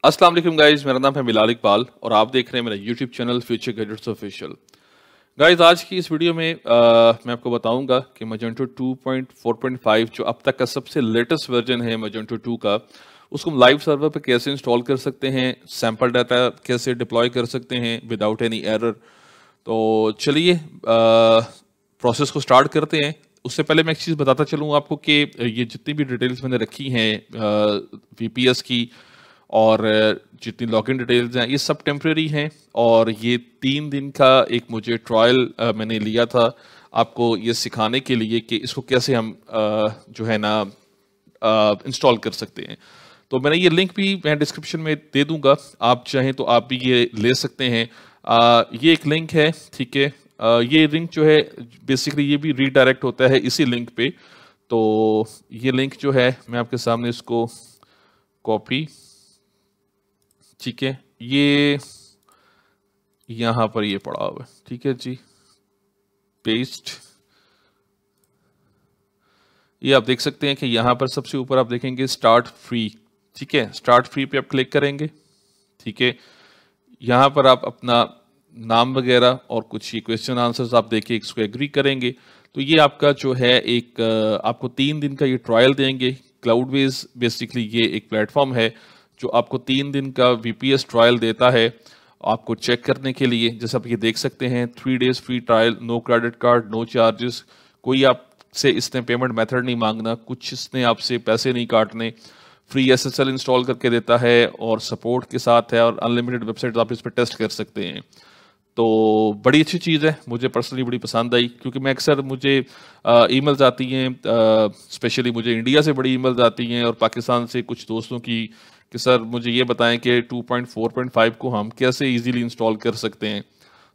अस्सलाम वालेकुम गाइस, मेरा नाम है मिलाल इकबाल और आप देख रहे हैं मेरा YouTube channel future gadgets official. Guys, आज की इस वीडियो में मैं आपको बताऊंगा कि Magento 2.4.5 जो अब तक का सबसे लेटेस्ट वर्जन है Magento 2 का, उसको हम लाइव सर्वर पे कैसे इंस्टॉल कर सकते हैं, सैंपल डाटा कैसे डिप्लॉय कर सकते हैं विदाउट एनी एरर। तो चलिए प्रोसेस को स्टार्ट करते हैं। उससे पहले मैं एक चीज़ बताता चलूँ आपको कि ये जितनी भी डिटेल्स मैंने रखी हैं VPS की और जितनी लॉगिन डिटेल्स हैं ये सब टेम्परेरी हैं, और ये 3 दिन का एक मुझे ट्रायल मैंने लिया था आपको ये सिखाने के लिए कि इसको कैसे हम जो है ना इंस्टॉल कर सकते हैं। तो मैंने ये लिंक भी मैं डिस्क्रिप्शन में दे दूंगा, आप चाहें तो आप भी ये ले सकते हैं। ये एक लिंक है, ठीक है। ये लिंक जो है बेसिकली ये भी रीडायरेक्ट होता है इसी लिंक पे। तो ये लिंक जो है मैं आपके सामने इसको कॉपी, ठीक है, ये यहाँ पर ये पड़ा हुआ है, ठीक है जी, पेस्ट। ये आप देख सकते हैं कि यहाँ पर सबसे ऊपर आप देखेंगे स्टार्ट फ्री, ठीक है। स्टार्ट फ्री पे आप क्लिक करेंगे, ठीक है। यहाँ पर आप अपना नाम वगैरह और कुछ ये क्वेश्चन आंसर्स आप देके इसको एग्री करेंगे। तो ये आपका जो है एक आपको 3 दिन का ये ट्रायल देंगे। क्लाउडवेज बेसिकली ये एक प्लेटफॉर्म है जो आपको 3 दिन का VPS ट्रायल देता है आपको चेक करने के लिए। जैसे आप ये देख सकते हैं 3 days free trial, no credit card, no charges, कोई आपसे इसने पेमेंट मेथड नहीं मांगना, कुछ इसने आपसे पैसे नहीं काटने, फ्री SSL इंस्टॉल करके देता है और सपोर्ट के साथ है, और अनलिमिटेड वेबसाइट आप इस पर टेस्ट कर सकते हैं। तो बड़ी अच्छी चीज़ है, मुझे पर्सनली बड़ी पसंद आई, क्योंकि मैं अक्सर मुझे ईमेल्स आती हैं, स्पेशली मुझे इंडिया से बड़ी ईमेल्स आती हैं और पाकिस्तान से कुछ दोस्तों की कि सर मुझे ये बताएं कि 2.4.5 को हम कैसे इजीली इंस्टॉल कर सकते हैं।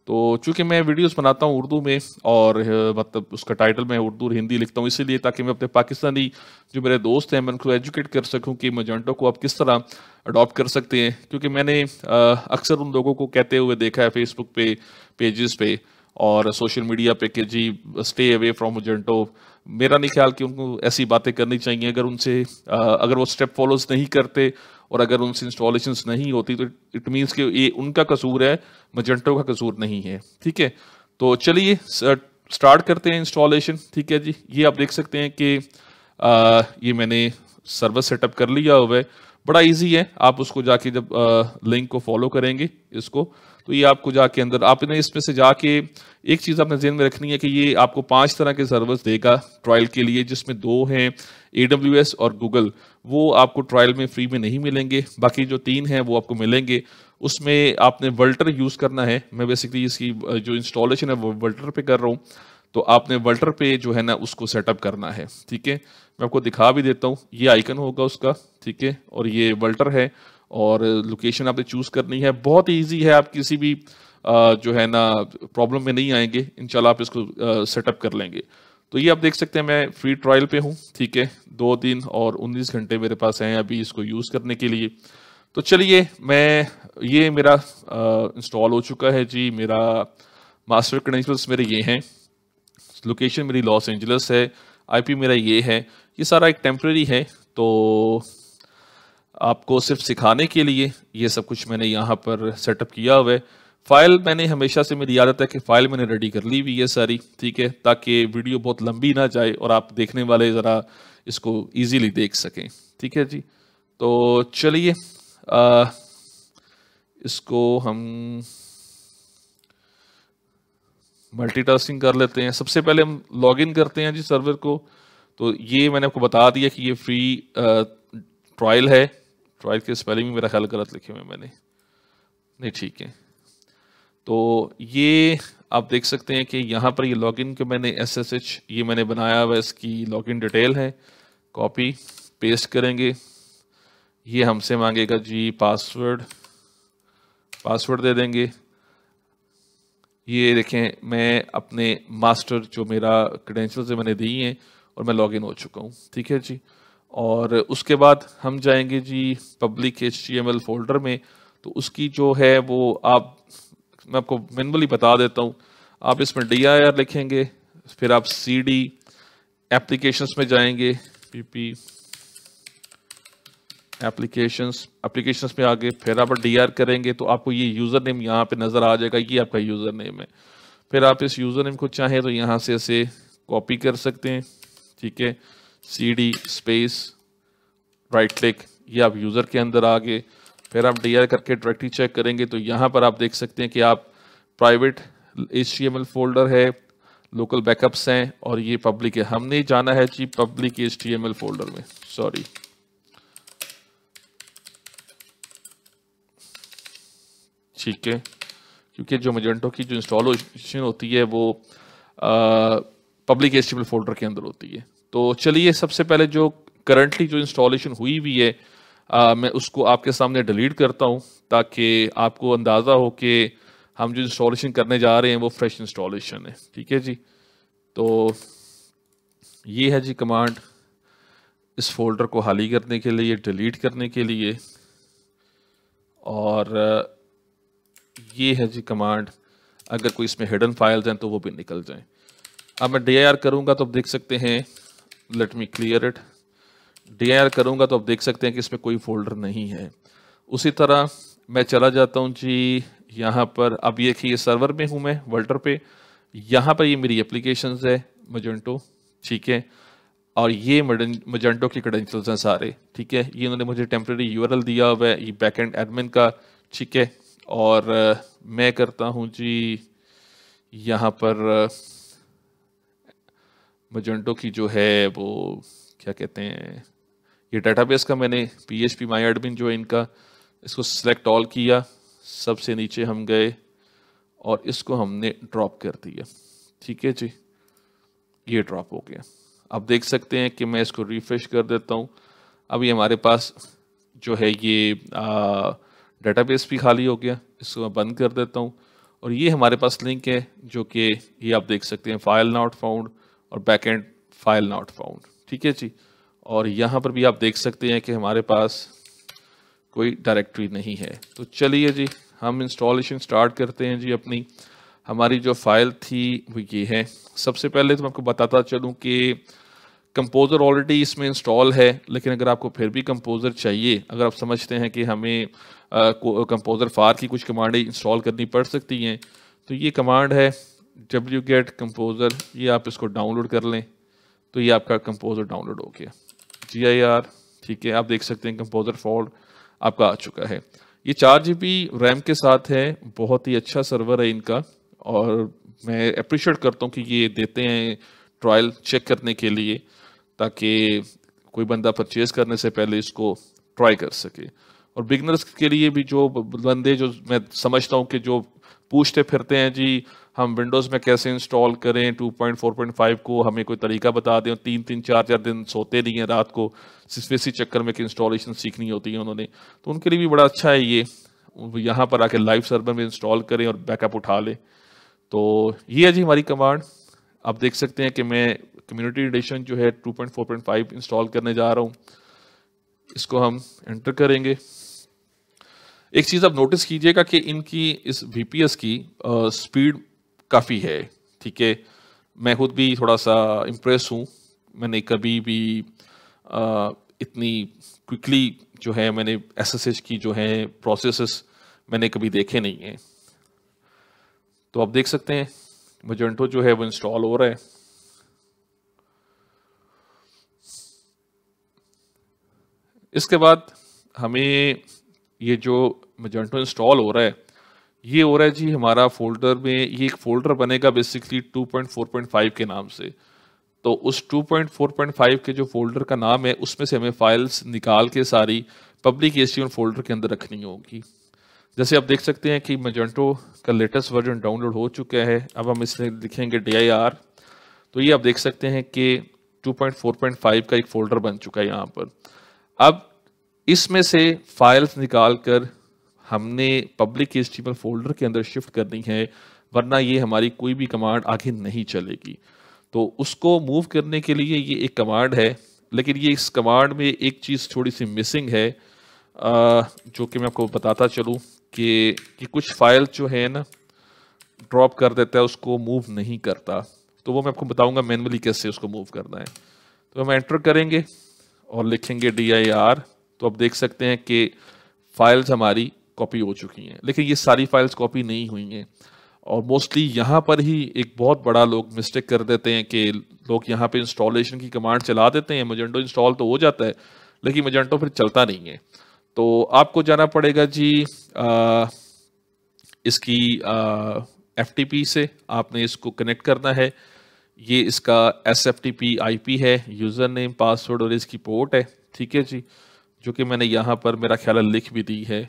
तो चूंकि मैं वीडियोस बनाता हूँ उर्दू में और मतलब उसका टाइटल मैं उर्दू और हिंदी लिखता हूँ, इसीलिए ताकि मैं अपने पाकिस्तानी जो मेरे दोस्त हैं मैं उनको एजुकेट कर सकूँ कि Magento को आप किस तरह अडॉप्ट कर सकते हैं। क्योंकि मैंने अक्सर उन लोगों को कहते हुए देखा है फेसबुक पे, पेजेस पे और सोशल मीडिया पे कि जी स्टे अवे फ्रॉम Magento। मेरा नहीं ख्याल कि उनको ऐसी बातें करनी चाहिए। अगर उनसे अगर वो स्टेप फॉलोज नहीं करते और अगर उनसे इंस्टॉलेशंस नहीं होती तो इट मीन्स कि ये उनका कसूर है, Magento का कसूर नहीं है, ठीक है। तो चलिए स्टार्ट करते हैं इंस्टॉलेशन, ठीक है जी। ये आप देख सकते हैं कि ये मैंने सर्वर सेटअप कर लिया हुआ है, बड़ा इजी है। आप उसको जाके जब लिंक को फॉलो करेंगे इसको, तो ये आपको जाके अंदर आपने इसमें से जाके एक चीज़ आपने ज़हन में रखनी है कि ये आपको 5 तरह के सर्वर्स देगा ट्रायल के लिए, जिसमें 2 हैं AWS और गूगल। वो आपको ट्रायल में फ्री में नहीं मिलेंगे, बाकी जो 3 हैं वो आपको मिलेंगे। उसमें आपने वल्टर यूज़ करना है। मैं बेसिकली इसकी जो इंस्टॉलेशन है वो वल्टर पे कर रहा हूँ। तो आपने वल्टर पे जो है ना उसको सेटअप करना है, ठीक है। मैं आपको दिखा भी देता हूँ, ये आइकन होगा उसका, ठीक है, और ये वल्टर है और लोकेशन आपने चूज़ करनी है। बहुत ईजी है, आप किसी भी जो है ना प्रॉब्लम में नहीं आएंगे, इंशाल्लाह आप इसको सेटअप कर लेंगे। तो ये आप देख सकते हैं मैं फ्री ट्रायल पे हूँ, ठीक है। 2 दिन और 19 घंटे मेरे पास हैं अभी इसको यूज़ करने के लिए। तो चलिए मैं ये मेरा इंस्टॉल हो चुका है जी। मेरा मास्टर क्रेडेंशियल्स मेरे ये हैं, लोकेशन मेरी लॉस एंजलिस है, IP मेरा ये है। ये सारा एक टेम्परेरी है, तो आपको सिर्फ सिखाने के लिए ये सब कुछ मैंने यहाँ पर सेटअप किया हुआ है। फाइल मैंने हमेशा से, मेरी आदत है कि फाइल मैंने रेडी कर ली हुई है सारी, ठीक है, ताकि वीडियो बहुत लंबी ना जाए और आप देखने वाले ज़रा इसको इजीली देख सकें, ठीक है जी। तो चलिए इसको हम मल्टीटास्किंग कर लेते हैं। सबसे पहले हम लॉगिन करते हैं जी सर्वर को। तो ये मैंने आपको बता दिया कि ये फ्री ट्रायल है। ट्रायल के स्पेलिंग में मेरा ख्याल गलत लिखे हुए मैंने, नहीं ठीक है। तो ये आप देख सकते हैं कि यहाँ पर ये लॉगिन के मैंने SSH ये मैंने बनाया हुआ, इसकी लॉगिन डिटेल है। कॉपी पेस्ट करेंगे, ये हमसे मांगेगा जी पासवर्ड, पासवर्ड दे देंगे। ये देखें मैं अपने मास्टर जो मेरा क्रेडेंशियल्स है मैंने दी हैं और मैं लॉगिन हो चुका हूँ, ठीक है जी। और उसके बाद हम जाएंगे जी पब्लिक HTML फोल्डर में। तो उसकी जो है वो मैं आपको मैनुअली बता देता हूँ। आप इसमें dir लिखेंगे, फिर आप CD एप्लीकेशंस में जाएंगे, PP एप्लीकेशंस में आगे फिर आप DR करेंगे तो आपको ये यूज़र नेम यहाँ पे नज़र आ जाएगा, ये आपका यूज़र नेम है। फिर आप इस यूज़र नेम को चाहें तो यहाँ से ऐसे कॉपी कर सकते हैं, ठीक है, CD स्पेस राइट क्लिक, ये आप यूज़र के अंदर आ गए। फिर आप DR करके डायरेक्टली चेक करेंगे तो यहाँ पर आप देख सकते हैं कि आप प्राइवेट HTML फोल्डर है, लोकल बैकअप्स हैं और ये पब्लिक है। हमने जाना है जी पब्लिक HTML फोल्डर में, सॉरी, ठीक है, क्योंकि जो मजेंटो की जो इंस्टॉलेशन होती है वो पब्लिक HTML फोल्डर के अंदर होती है। तो चलिए सबसे पहले जो करंटली जो इंस्टॉलेशन हुई हुई है मैं उसको आपके सामने डिलीट करता हूँ ताकि आपको अंदाज़ा हो कि हम जो इंस्टॉलेशन करने जा रहे हैं वो फ्रेश इंस्टॉलेशन है, ठीक है जी। तो ये है जी कमांड इस फोल्डर को खाली करने के लिए, डिलीट करने के लिए, और ये है जी कमांड अगर कोई इसमें हिडन फाइल्स हैं तो वो भी निकल जाएं। अब मैं dir करूँगा तो आप देख सकते हैं, let me clear it, dir करूँगा तो आप देख सकते हैं कि इसमें कोई फोल्डर नहीं है। उसी तरह मैं चला जाता हूँ जी यहाँ पर, अब ये कि ये सर्वर में हूँ मैं वर्ल्टर पे, यहाँ पर ये मेरी एप्लीकेशंस है मजेंटो, ठीक है, और ये मजेंटो की क्रेडेंशियल्स हैं सारे, ठीक है। ये उन्होंने मुझे टेम्प्रेरी URL दिया हुआ है, ये बैकएंड एडमिन का, ठीक है। और मैं करता हूँ जी यहाँ पर मजेंटो की जो है वो क्या कहते हैं, ये डेटाबेस का मैंने PHP माई एडमिन जो है इनका, इसको सिलेक्ट ऑल किया, सबसे नीचे हम गए और इसको हमने ड्रॉप कर दिया, ठीक है जी, ये ड्रॉप हो गया। अब देख सकते हैं कि मैं इसको रिफ्रेश कर देता हूँ, अब ये हमारे पास जो है ये डेटाबेस भी खाली हो गया। इसको मैं बंद कर देता हूँ और ये हमारे पास लिंक है जो कि ये आप देख सकते हैं, फाइल नॉट फाउंड और बैकएंड फाइल नॉट फाउंड, ठीक है जी। और यहाँ पर भी आप देख सकते हैं कि हमारे पास कोई डायरेक्टरी नहीं है। तो चलिए जी हम इंस्टॉलेशन स्टार्ट करते हैं जी अपनी। हमारी जो फाइल थी वो ये है। सबसे पहले तो मैं आपको बताता चलूँ कि कंपोज़र ऑलरेडी इसमें इंस्टॉल है, लेकिन अगर आपको फिर भी कंपोज़र चाहिए, अगर आप समझते हैं कि हमें कंपोज़र फार की कुछ कमांडें इंस्टॉल करनी पड़ सकती हैं, तो ये कमांड है wget कंपोज़र, ये आप इसको डाउनलोड कर लें तो ये आपका कंपोज़र डाउनलोड हो गया, GIR, ठीक है। आप देख सकते हैं कंपोज़र फोल्ड आपका आ चुका है। ये 4 GB रैम के साथ है, बहुत ही अच्छा सर्वर है इनका और मैं अप्रिशिएट करता हूँ कि ये देते हैं ट्रायल चेक करने के लिए ताकि कोई बंदा परचेज करने से पहले इसको ट्राई कर सके। और बिगनर्स के लिए भी जो बंदे जो मैं समझता हूँ कि जो पूछते फिरते हैं जी हम विंडोज़ में कैसे इंस्टॉल करें 2.4.5 को, हमें कोई तरीका बता दें, 3-3 4-4 दिन सोते नहीं हैं रात को सिर्फ इसी चक्कर में कि इंस्टॉलेशन सीखनी होती है उन्होंने, तो उनके लिए भी बड़ा अच्छा है ये, यहाँ पर आके लाइव सर्वर में इंस्टॉल करें और बैकअप उठा लें। तो ये है जी हमारी कमांड। आप देख सकते हैं कि मैं कम्युनिटी एडिशन जो है 2.4.5 इंस्टॉल करने जा रहा हूँ, इसको हम एंटर करेंगे। एक चीज़ आप नोटिस कीजिएगा कि इनकी इस VPS की स्पीड काफ़ी है, ठीक है। मैं खुद भी थोड़ा सा इम्प्रेस हूँ, मैंने कभी भी इतनी क्विकली जो है मैंने SSH की जो है प्रोसेसेस मैंने कभी देखे नहीं हैं। तो आप देख सकते हैं मजेंटो जो है वो इंस्टॉल हो रहा है। इसके बाद हमें ये जो मजेंटो इंस्टॉल हो रहा है ये हो रहा है जी हमारा फोल्डर में, ये एक फोल्डर बनेगा बेसिकली 2.4.5 के नाम से। तो उस 2.4.5 के जो फोल्डर का नाम है उसमें से हमें फाइल्स निकाल के सारी पब्लिक HTML फोल्डर के अंदर रखनी होगी। जैसे आप देख सकते हैं कि मजेंटो का लेटेस्ट वर्जन डाउनलोड हो चुका है। अब हम इसमें लिखेंगे dir, तो ये आप देख सकते हैं कि 2.4.5 का एक फोल्डर बन चुका है यहाँ पर। अब इसमें से फाइल्स निकाल कर हमने पब्लिक HTML फोल्डर के अंदर शिफ्ट करनी है, वरना ये हमारी कोई भी कमांड आगे नहीं चलेगी। तो उसको मूव करने के लिए ये एक कमांड है, लेकिन ये इस कमांड में एक चीज़ थोड़ी सी मिसिंग है जो कि मैं आपको बताता चलूँ कि कुछ फाइल जो है ना ड्रॉप कर देता है, उसको मूव नहीं करता। तो वो मैं आपको बताऊंगा मैनुअली कैसे उसको मूव करना है। तो हम एंटर करेंगे और लिखेंगे dir तो आप देख सकते हैं कि फाइल्स हमारी कॉपी हो चुकी हैं, लेकिन ये सारी फाइल्स कॉपी नहीं हुई हैं। और मोस्टली यहाँ पर ही एक बहुत बड़ा लोग मिस्टेक कर देते हैं कि लोग यहाँ पे इंस्टॉलेशन की कमांड चला देते हैं, मजेंटो इंस्टॉल तो हो जाता है लेकिन मजेंटो फिर चलता नहीं है। तो आपको जाना पड़ेगा जी इसकी FTP से आपने इसको कनेक्ट करना है। ये इसका SFTP IP है, यूज़र नेम पासवर्ड और इसकी पोर्ट है, ठीक है जी, जो कि मैंने यहाँ पर मेरा ख्याल लिख भी दी है।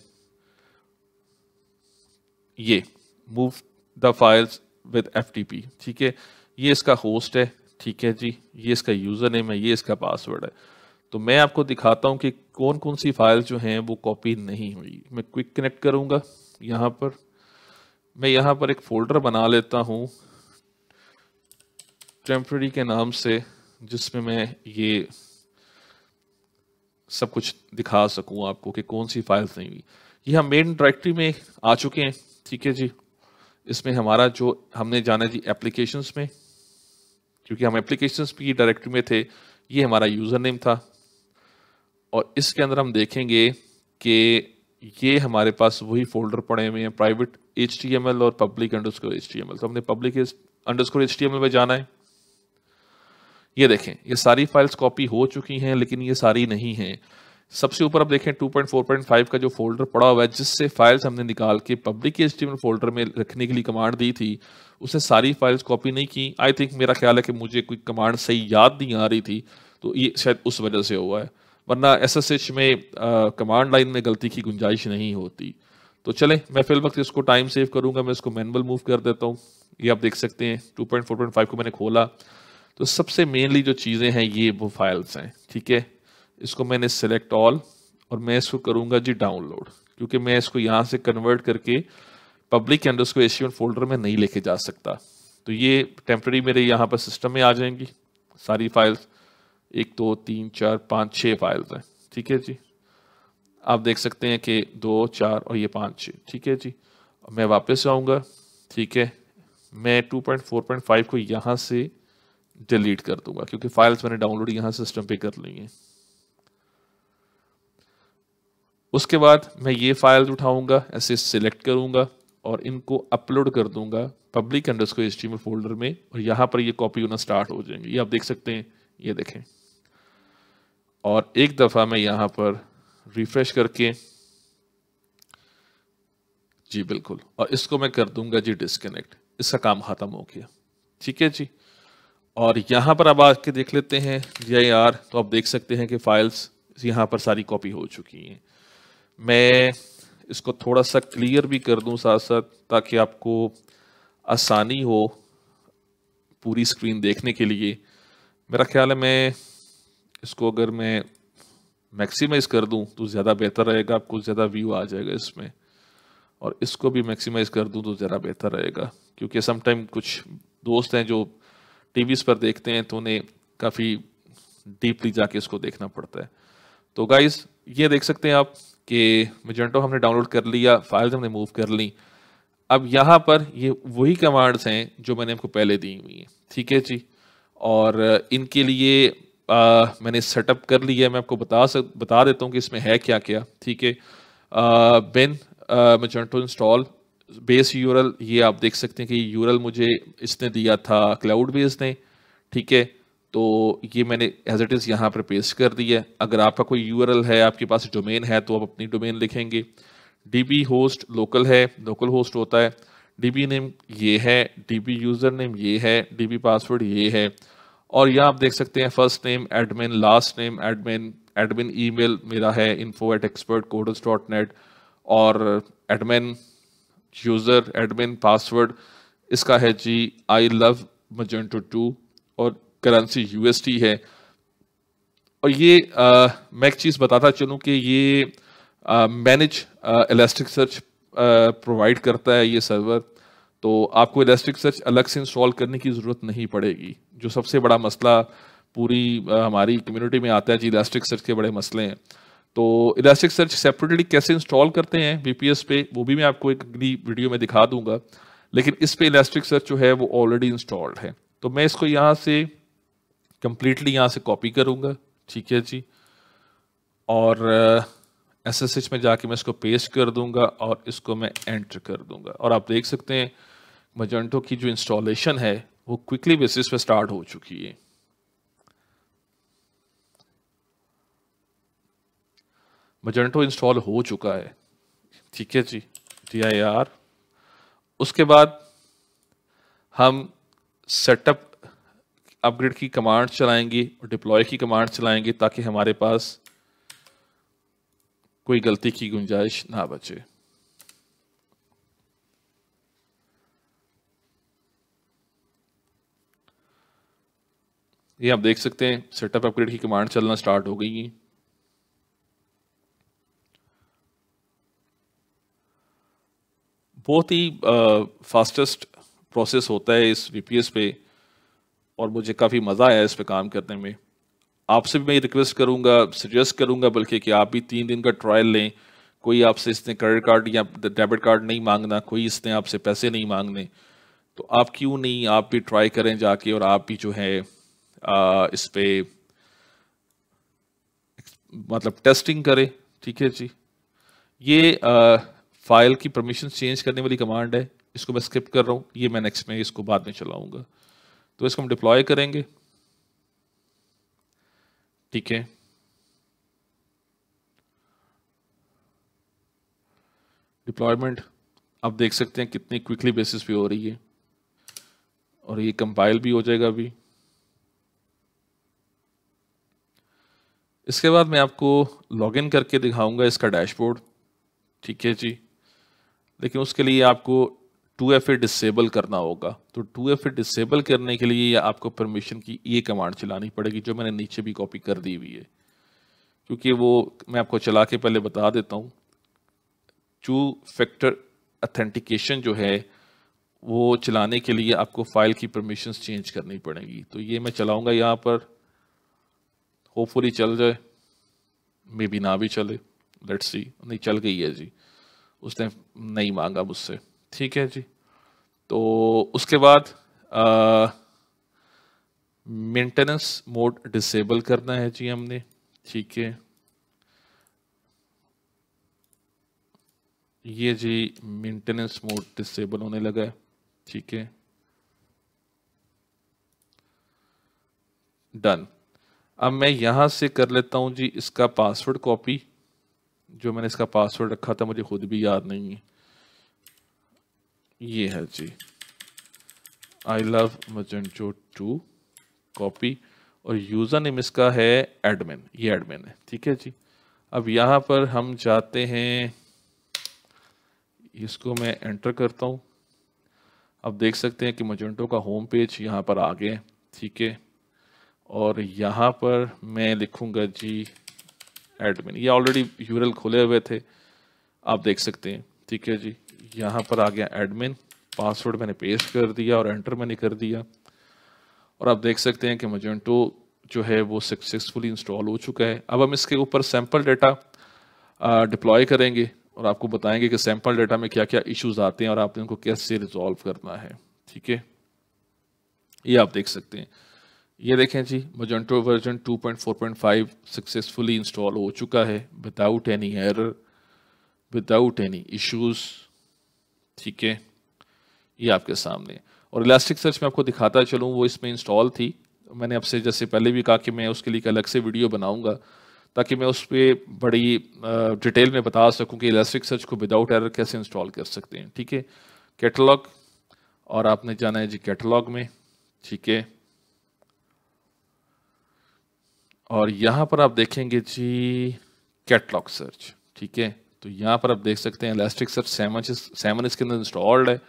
ये move the files with FTP, ठीक है, ये इसका होस्ट है, ठीक है जी, ये इसका यूज़र नेम है, ये इसका पासवर्ड है। तो मैं आपको दिखाता हूँ कि कौन कौन सी फाइल्स जो हैं वो कॉपी नहीं हुई। मैं क्विक कनेक्ट करूँगा यहाँ पर, मैं यहाँ पर एक फोल्डर बना लेता हूँ टेम्पररी के नाम से, जिसमें मैं ये सब कुछ दिखा सकूँ आपको कि कौन सी फाइल्स नहीं हुई। ये हम मेन डायरेक्टरी में आ चुके हैं, ठीक है जी। इसमें हमारा जो हमने जाना जी एप्लीकेशंस में, क्योंकि हम एप्लीकेशंस की डायरेक्टरी में थे, ये हमारा यूज़र नेम था। और इसके अंदर हम देखेंगे कि ये हमारे पास वही फोल्डर पड़े हुए हैं, प्राइवेट HTML और पब्लिक अंडरस्कोर HTML। तो हमने पब्लिक अंडरस्कोर HTML में जाना है। ये देखें, ये सारी फाइल्स कॉपी हो चुकी हैं, लेकिन ये सारी नहीं हैं। सबसे ऊपर आप देखें 2.4.5 का जो फोल्डर पड़ा हुआ है, जिससे फाइल्स हमने निकाल के पब्लिक HTML फोल्डर में रखने के लिए कमांड दी थी, उसने सारी फाइल्स कॉपी नहीं की। आई थिंक मेरा ख्याल है कि मुझे कोई कमांड सही याद नहीं आ रही थी, तो ये शायद उस वजह से हुआ है, वरना SSH में कमांड लाइन में गलती की गुंजाइश नहीं होती। तो चलें, मैं फिल वक्त इसको टाइम सेव करूंगा, मैं इसको मैनुअल मूव कर देता हूँ। ये आप देख सकते हैं 2.4.5 को मैंने खोला, तो सबसे मेनली जो चीज़ें हैं ये वो फाइल्स हैं, ठीक है। इसको मैंने सेलेक्ट ऑल और मैं इसको करूँगा जी डाउनलोड, क्योंकि मैं इसको यहाँ से कन्वर्ट करके पब्लिक अंडरस्कोर HTML फोल्डर में नहीं लेके जा सकता। तो ये टेम्पररी मेरे यहाँ पर सिस्टम में आ जाएंगी सारी फाइल्स, 1 2 3 4 5 6 फाइल्स हैं, ठीक है जी। आप देख सकते हैं कि 2 4 और ये 5 6, ठीक है जी। मैं वापस आऊँगा, ठीक है, मैं 2.4.5 को यहाँ से डिलीट कर दूंगा, क्योंकि फाइल्स मैंने डाउनलोड यहाँ सिस्टम पे कर ली हैं। उसके बाद मैं ये फाइल्स उठाऊंगा, ऐसे सिलेक्ट करूंगा और इनको अपलोड कर दूंगा पब्लिक अंडरस्कोर HTML फोल्डर में, और यहाँ पर ये कॉपी होना स्टार्ट हो जाएंगे। ये आप देख सकते हैं, ये देखें। और एक दफ़ा मैं यहाँ पर रिफ्रेश करके, जी बिल्कुल, और इसको मैं कर दूंगा जी डिस्कनेक्ट। इसका काम ख़त्म हो गया, ठीक है जी। और यहाँ पर अब आके देख लेते हैं dir, तो आप देख सकते हैं कि फाइल्स यहाँ पर सारी कॉपी हो चुकी हैं। मैं इसको थोड़ा सा क्लियर भी कर दूं साथ साथ, ताकि आपको आसानी हो पूरी स्क्रीन देखने के लिए। मेरा ख्याल है मैं इसको अगर मैं मैक्सिमाइज़ कर दूं तो ज़्यादा बेहतर रहेगा, आपको ज़्यादा व्यू आ जाएगा इसमें। और इसको भी मैक्सिमाइज़ कर दूं तो ज़्यादा बेहतर रहेगा, क्योंकि समटाइम कुछ दोस्त हैं जो टीवीज़ पर देखते हैं तो उन्हें काफ़ी डीपली जाके इसको देखना पड़ता है। तो गाइज़, ये देख सकते हैं आप कि मजेंटो हमने डाउनलोड कर लिया, फाइल्स हमने मूव कर ली। अब यहाँ पर ये वही कमांड्स हैं जो मैंने आपको पहले दी हुई हैं, ठीक है जी। और इनके लिए मैंने सेटअप कर लिया है, मैं आपको बता देता हूँ कि इसमें है क्या क्या, ठीक है। बिन मजेंटो इंस्टॉल बेस URL, ये आप देख सकते हैं कि URL मुझे इसने दिया था क्लाउड बेस ने, ठीक है। तो ये मैंने एज इट इज़ यहाँ पर पेस्ट कर दिया है। अगर आपका कोई URL है, आपके पास डोमेन है, तो आप अपनी डोमेन लिखेंगे। DB होस्ट लोकल है, लोकल होस्ट होता है। DB नेम ये है, DB यूज़र नेम ये है, DB पासवर्ड ये है। और यहाँ आप देख सकते हैं first name admin, last name admin, admin email मेरा है info@expertcoders.net, और एडमिन यूज़र एडमिन पासवर्ड इसका है जी I love Magento 2, और करेंसी USD है। और ये मैं एक चीज़ बताता चलूँ कि ये मैनेज इलास्टिक सर्च प्रोवाइड करता है ये सर्वर, तो आपको इलास्टिक सर्च अलग से इंस्टॉल करने की ज़रूरत नहीं पड़ेगी। जो सबसे बड़ा मसला पूरी हमारी कम्युनिटी में आता है जी, इलास्टिक सर्च के बड़े मसले हैं। तो इलास्टिक सर्च सेपरेटली कैसे इंस्टॉल करते हैं VPS पे, वो भी मैं आपको एक अगली वीडियो में दिखा दूंगा, लेकिन इस पे इलास्टिक सर्च जो है वो ऑलरेडी इंस्टॉल्ड है। तो मैं इसको यहाँ से कंप्लीटली यहाँ से कॉपी करूँगा, ठीक है जी। और SSH में जाके मैं इसको पेस्ट कर दूंगा और इसको मैं एंटर कर दूंगा। और आप देख सकते हैं मजेंटो की जो इंस्टॉलेशन है वो क्विकली बेसिस पे स्टार्ट हो चुकी है। मजेंटो इंस्टॉल हो चुका है, ठीक है जी, dir। उसके बाद हम सेटअप अपग्रेड की कमांड चलाएंगे और डिप्लॉय की कमांड चलाएंगे ताकि हमारे पास कोई गलती की गुंजाइश ना बचे। ये आप देख सकते हैं सेटअप अपग्रेड की कमांड चलना स्टार्ट हो गई है। बहुत ही फास्टेस्ट प्रोसेस होता है इस VPS पे और मुझे काफ़ी मज़ा आया इस पे काम करने में। आपसे भी मैं रिक्वेस्ट करूंगा, सजेस्ट करूंगा बल्कि कि आप भी 3 दिन का ट्रायल लें। कोई आपसे इसने क्रेडिट कार्ड या डेबिट कार्ड नहीं मांगना, कोई इसने आपसे पैसे नहीं मांगने, तो आप क्यों नहीं आप भी ट्राई करें जाके और आप भी जो है इस पे मतलब टेस्टिंग करें, ठीक है जी। ये फाइल की परमिशन चेंज करने वाली कमांड है, इसको मैं स्किप कर रहा हूँ, ये मैं नेक्स्ट में इसको बाद में चलाऊंगा। तो इसको हम डिप्लॉय करेंगे, ठीक है। डिप्लॉयमेंट आप देख सकते हैं कितनी क्विकली बेसिस पे हो रही है और ये कंपाइल भी हो जाएगा अभी। इसके बाद मैं आपको लॉगिन करके दिखाऊंगा इसका डैशबोर्ड, ठीक है जी। लेकिन उसके लिए आपको 2FA डिसेबल करना होगा। तो 2FA डिसेबल करने के लिए आपको परमिशन की ये कमांड चलानी पड़ेगी जो मैंने नीचे भी कॉपी कर दी हुई है, क्योंकि वो मैं आपको चला के पहले बता देता हूँ। 2 फैक्टर ऑथेंटिकेशन जो है वो चलाने के लिए आपको फाइल की परमिशंस चेंज करनी पड़ेगी। तो ये मैं चलाऊंगा यहाँ पर, होपफुली चल जाए, मे बी ना भी चले, लेट्स सी। नहीं, चल गई है जी, उसने नहीं मांगा मुझसे, ठीक है जी। तो उसके बाद मेंटेनेंस मोड डिसेबल करना है जी हमने, ठीक है। ये जी मेंटेनेंस मोड डिसेबल होने लगा है, ठीक है, डन। अब मैं यहां से कर लेता हूं जी इसका पासवर्ड कॉपी, जो मैंने इसका पासवर्ड रखा था मुझे खुद भी याद नहीं है। ये है जी आई लव मजेंटो 2 कॉपी, और यूज़र नेम इसका है एडमिन, ये एडमिन है, ठीक है जी। अब यहाँ पर हम जाते हैं, इसको मैं एंटर करता हूँ। अब देख सकते हैं कि मजेंटो का होम पेज यहाँ पर आ गया, ठीक है। और यहाँ पर मैं लिखूँगा जी एडमिन, ये ऑलरेडी यूआरएल खुले हुए थे, आप देख सकते हैं, ठीक है जी। यहाँ पर आ गया एडमिन, पासवर्ड मैंने पेस्ट कर दिया और एंटर मैंने कर दिया, और आप देख सकते हैं कि मजेंटो जो है वो सक्सेसफुली इंस्टॉल हो चुका है। अब हम इसके ऊपर सैंपल डेटा डिप्लॉय करेंगे और आपको बताएंगे कि सैंपल डेटा में क्या क्या इश्यूज आते हैं और आपने उनको कैसे रिजॉल्व करना है, ठीक है। ये आप देख सकते हैं, ये देखें जी मजेंटो वर्जन 2.4.5 सक्सेसफुली इंस्टॉल हो चुका है without any error, without any issues, ठीक है। ये आपके सामने, और इलास्टिक सर्च में आपको दिखाता चलूँ, वो इसमें इंस्टॉल थी। मैंने आपसे जैसे पहले भी कहा कि मैं उसके लिए एक अलग से वीडियो बनाऊंगा ताकि मैं उस पर बड़ी डिटेल में बता सकूं कि इलास्टिक सर्च को विदाउट एरर कैसे इंस्टॉल कर सकते हैं, ठीक है। कैटलॉग, और आपने जाना है जी कैटलॉग में, ठीक है। और यहाँ पर आप देखेंगे जी कैटलॉग सर्च, ठीक है। तो यहाँ पर आप देख सकते हैं इलास्टिक सर्च 7 इसके अंदर इंस्टॉल्ड है,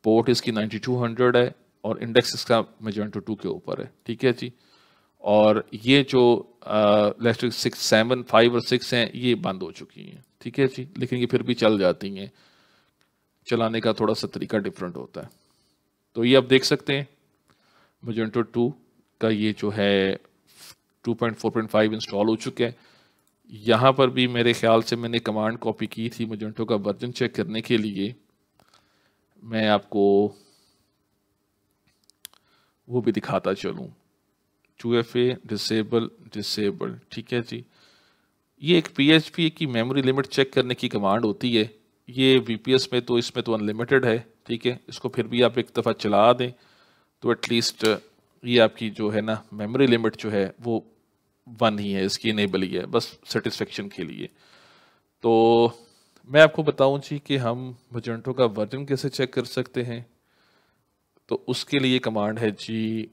पोर्ट इसकी 9200 है और इंडेक्स इसका मजेंटो 2 के ऊपर है, ठीक है जी। और ये जो इलेक्ट्रिक 6, 7, 5 और 6 हैं ये बंद हो चुकी हैं, ठीक है जी, लेकिन ये फिर भी चल जाती हैं, चलाने का थोड़ा सा तरीका डिफरेंट होता है। तो ये आप देख सकते हैं मजेंटो 2 का ये जो है 2.4.5 इंस्टॉल हो चुका है। यहाँ पर भी मेरे ख्याल से मैंने कमांड कॉपी की थी मजेंटो का वर्जन चेक करने के लिए, मैं आपको वो भी दिखाता चलूँ। 2FA डिसेबल, ठीक है जी। ये एक PHP की मेमोरी लिमिट चेक करने की कमांड होती है। ये VPS में तो इसमें तो अनलिमिटेड है, ठीक है। इसको फिर भी आप एक दफ़ा चला दें तो एटलीस्ट ये आपकी जो है ना मेमोरी लिमिट जो है वो 1 ही है, इसकी इनेबल ही है, बस सेटिस्फेक्शन के लिए। तो मैं आपको बताऊं जी कि हम मजेंटो का वर्जन कैसे चेक कर सकते हैं। तो उसके लिए कमांड है जी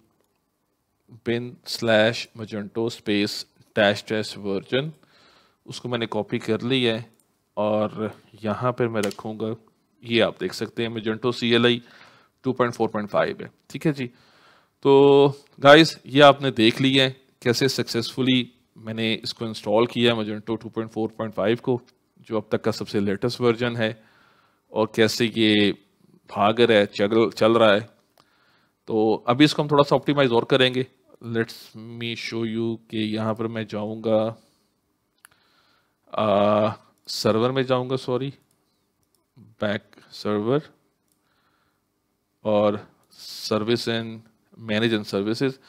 bin/magento स्पेस -- वर्जन। उसको मैंने कॉपी कर लिया है और यहाँ पर मैं रखूँगा, ये आप देख सकते हैं मजेंटो CLI 2.4.5 है, ठीक है जी। तो गाइस ये आपने देख लिया है कैसे सक्सेसफुली मैंने इसको इंस्टॉल किया मजेंटो 2.4.5 को, जो अब तक का सबसे लेटेस्ट वर्जन है, और कैसे ये भाग रहा है, चल रहा है। तो अभी इसको हम थोड़ा सा ऑप्टिमाइज और करेंगे। लेट्स मी शो यू कि यहाँ पर मैं जाऊँगा, सर्वर में जाऊँगा, सॉरी, बैक सर्वर और service and manage and services.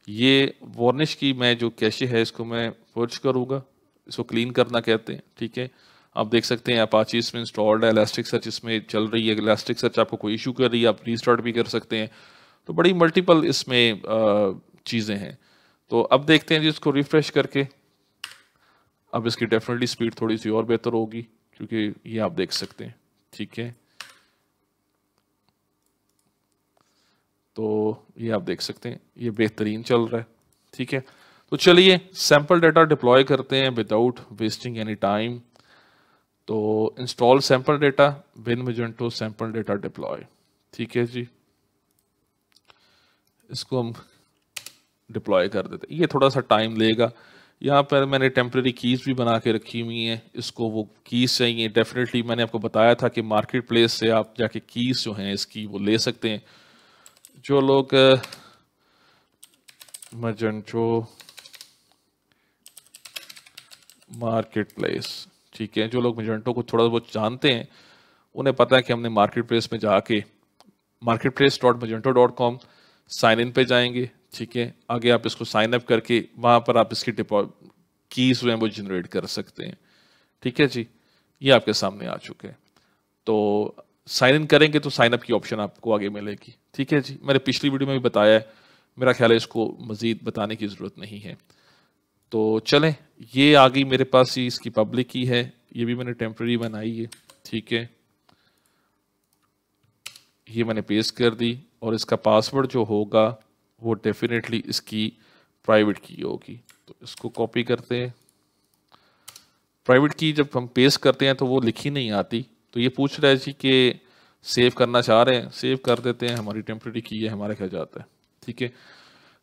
ये वार्निश की मैं जो कैशे है इसको मैं पर्च करूँगा, इसको क्लीन करना कहते हैं, ठीक है। आप देख सकते हैं अपाची इसमें इंस्टॉल्ड है, इलास्टिक सर्च इसमें चल रही है। इलास्टिक सर्च आपको कोई इशू कर रही है आप रीस्टार्ट भी कर सकते हैं। तो बड़ी मल्टीपल इसमें चीज़ें हैं। तो अब देखते हैं जी इसको रिफ्रेश करके। अब इसकी डेफिनेटली स्पीड थोड़ी सी और बेहतर होगी, क्योंकि ये आप देख सकते हैं, ठीक है। तो ये आप देख सकते हैं ये बेहतरीन चल रहा है, ठीक है। तो चलिए सैम्पल डाटा डिप्लॉय करते हैं विदाउट वेस्टिंग एनी टाइम। तो install sample data bin magento sample data deploy, ठीक है जी। इसको हम डिप्लॉय कर देते हैं, ये थोड़ा सा टाइम लेगा। यहाँ पर मैंने टेम्परेरी कीज़ भी बना के रखी हुई हैं, इसको वो कीज़ चाहिए डेफिनेटली। मैंने आपको बताया था कि मार्केट प्लेस से आप जाके कीज़ जो हैं इसकी वो ले सकते हैं। जो लोग मजेंटो मार्केट प्लेस, ठीक है, जो लोग मजेंटो को थोड़ा बहुत जानते हैं उन्हें पता है कि हमने मार्केट प्लेस में जाके marketplace.magento.com साइन इन पे जाएंगे, ठीक है। आगे आप इसको साइन अप करके वहाँ पर आप इसकी कीज जो हैं वो जनरेट कर सकते हैं, ठीक है जी। ये आपके सामने आ चुके हैं। तो साइन इन करेंगे तो साइन अप की ऑप्शन आपको आगे मिलेगी, ठीक है जी। मैंने पिछली वीडियो में भी बताया है, मेरा ख्याल है इसको मजीद बताने की ज़रूरत नहीं है। तो चलें, ये आ गई मेरे पास, ही इसकी पब्लिक की है, ये भी मैंने टेम्प्रेरी बनाई है, ठीक है। ये मैंने पेस्ट कर दी और इसका पासवर्ड जो होगा वो डेफिनेटली इसकी प्राइवेट की होगी। तो इसको कॉपी करते हैं। प्राइवेट की जब हम पेस्ट करते हैं तो वो लिखी नहीं आती, तो ये पूछ रहा है जी कि सेव करना चाह रहे हैं, सेव कर देते हैं। हमारी टेम्प्रेरी की है, हमारा क्या जाता है, ठीक है।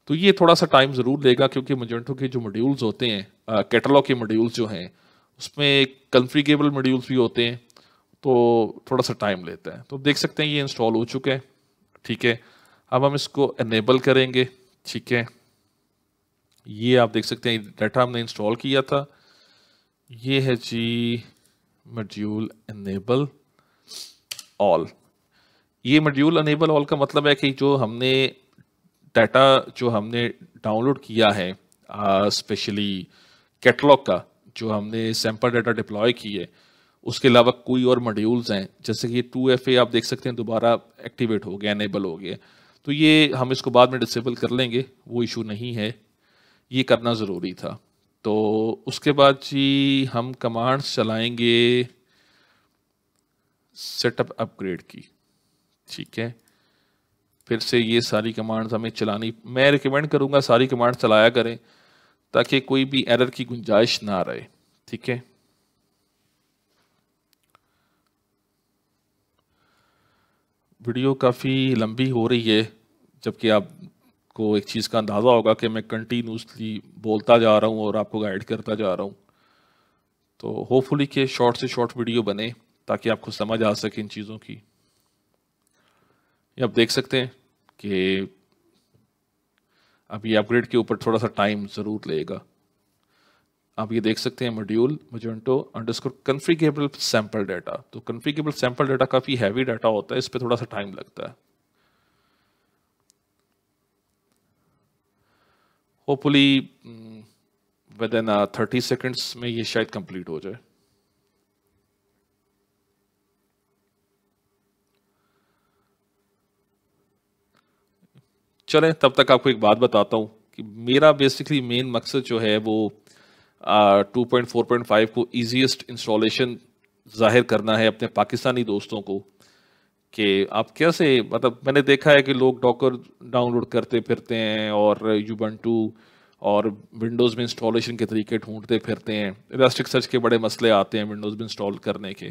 तो ये थोड़ा सा टाइम ज़रूर लेगा, क्योंकि मजेंटो के जो मॉड्यूल्स होते हैं, कैटलॉग के मॉड्यूल्स जो हैं उसमें कॉन्फ़िगरेबल मॉड्यूल्स भी होते हैं, तो थोड़ा सा टाइम लेता है। तो देख सकते हैं ये इंस्टॉल हो चुका है, ठीक है। अब हम इसको एनेबल करेंगे, ठीक है। ये आप देख सकते हैं डाटा हमने इंस्टॉल किया था, ये है जी मॉड्यूल एनेबल ऑल। ये मॉड्यूल एनेबल ऑल का मतलब है कि जो हमने डाटा जो हमने डाउनलोड किया है स्पेशली कैटलॉग का, जो हमने सैम्पल डाटा डिप्लॉय की है, उसके अलावा कोई और मॉड्यूल्स हैं, जैसे कि 2FA आप देख सकते हैं दोबारा एक्टिवेट हो गया, एनेबल हो गया। तो ये हम इसको बाद में डिसेबल कर लेंगे, वो इशू नहीं है, ये करना ज़रूरी था। तो उसके बाद जी हम कमांड्स चलाएंगे सेटअप अपग्रेड की, ठीक है। फिर से ये सारी कमांड्स हमें चलानी, मैं रिकमेंड करूँगा सारी कमांड्स चलाया करें ताकि कोई भी एरर की गुंजाइश ना रहे, ठीक है। वीडियो काफ़ी लंबी हो रही है, जबकि आपको एक चीज़ का अंदाज़ा होगा कि मैं कंटिन्यूसली बोलता जा रहा हूँ और आपको गाइड करता जा रहा हूँ। तो होपफुली कि शॉर्ट से शॉर्ट वीडियो बने ताकि आपको समझ आ सके इन चीज़ों की। ये आप देख सकते हैं कि अब ये अपग्रेड के ऊपर थोड़ा सा टाइम ज़रूर लेगा। आप ये देख सकते हैं module Magento underscore configurable sample data. तो कॉन्फ़िगरेबल सैम्पल डाटा काफ़ी हैवी डाटा होता है, इस पर थोड़ा सा टाइम लगता है। होपफुली विद इन 30 सेकेंड्स में ये शायद कंप्लीट हो जाए। चलें, तब तक आपको एक बात बताता हूँ कि मेरा बेसिकली मेन मकसद जो है वो 2.4.5 को ईजीएस्ट इंस्टॉलेशन जाहिर करना है अपने पाकिस्तानी दोस्तों को कि आप कैसे, मतलब मैंने देखा है कि लोग डॉकर डाउनलोड करते फिरते हैं और यूबंटू और विंडोज़ में इंस्टॉलेशन के तरीके ढूंढते फिरते हैं, इलास्टिक सर्च के बड़े मसले आते हैं विंडोज़ में इंस्टॉल करने के।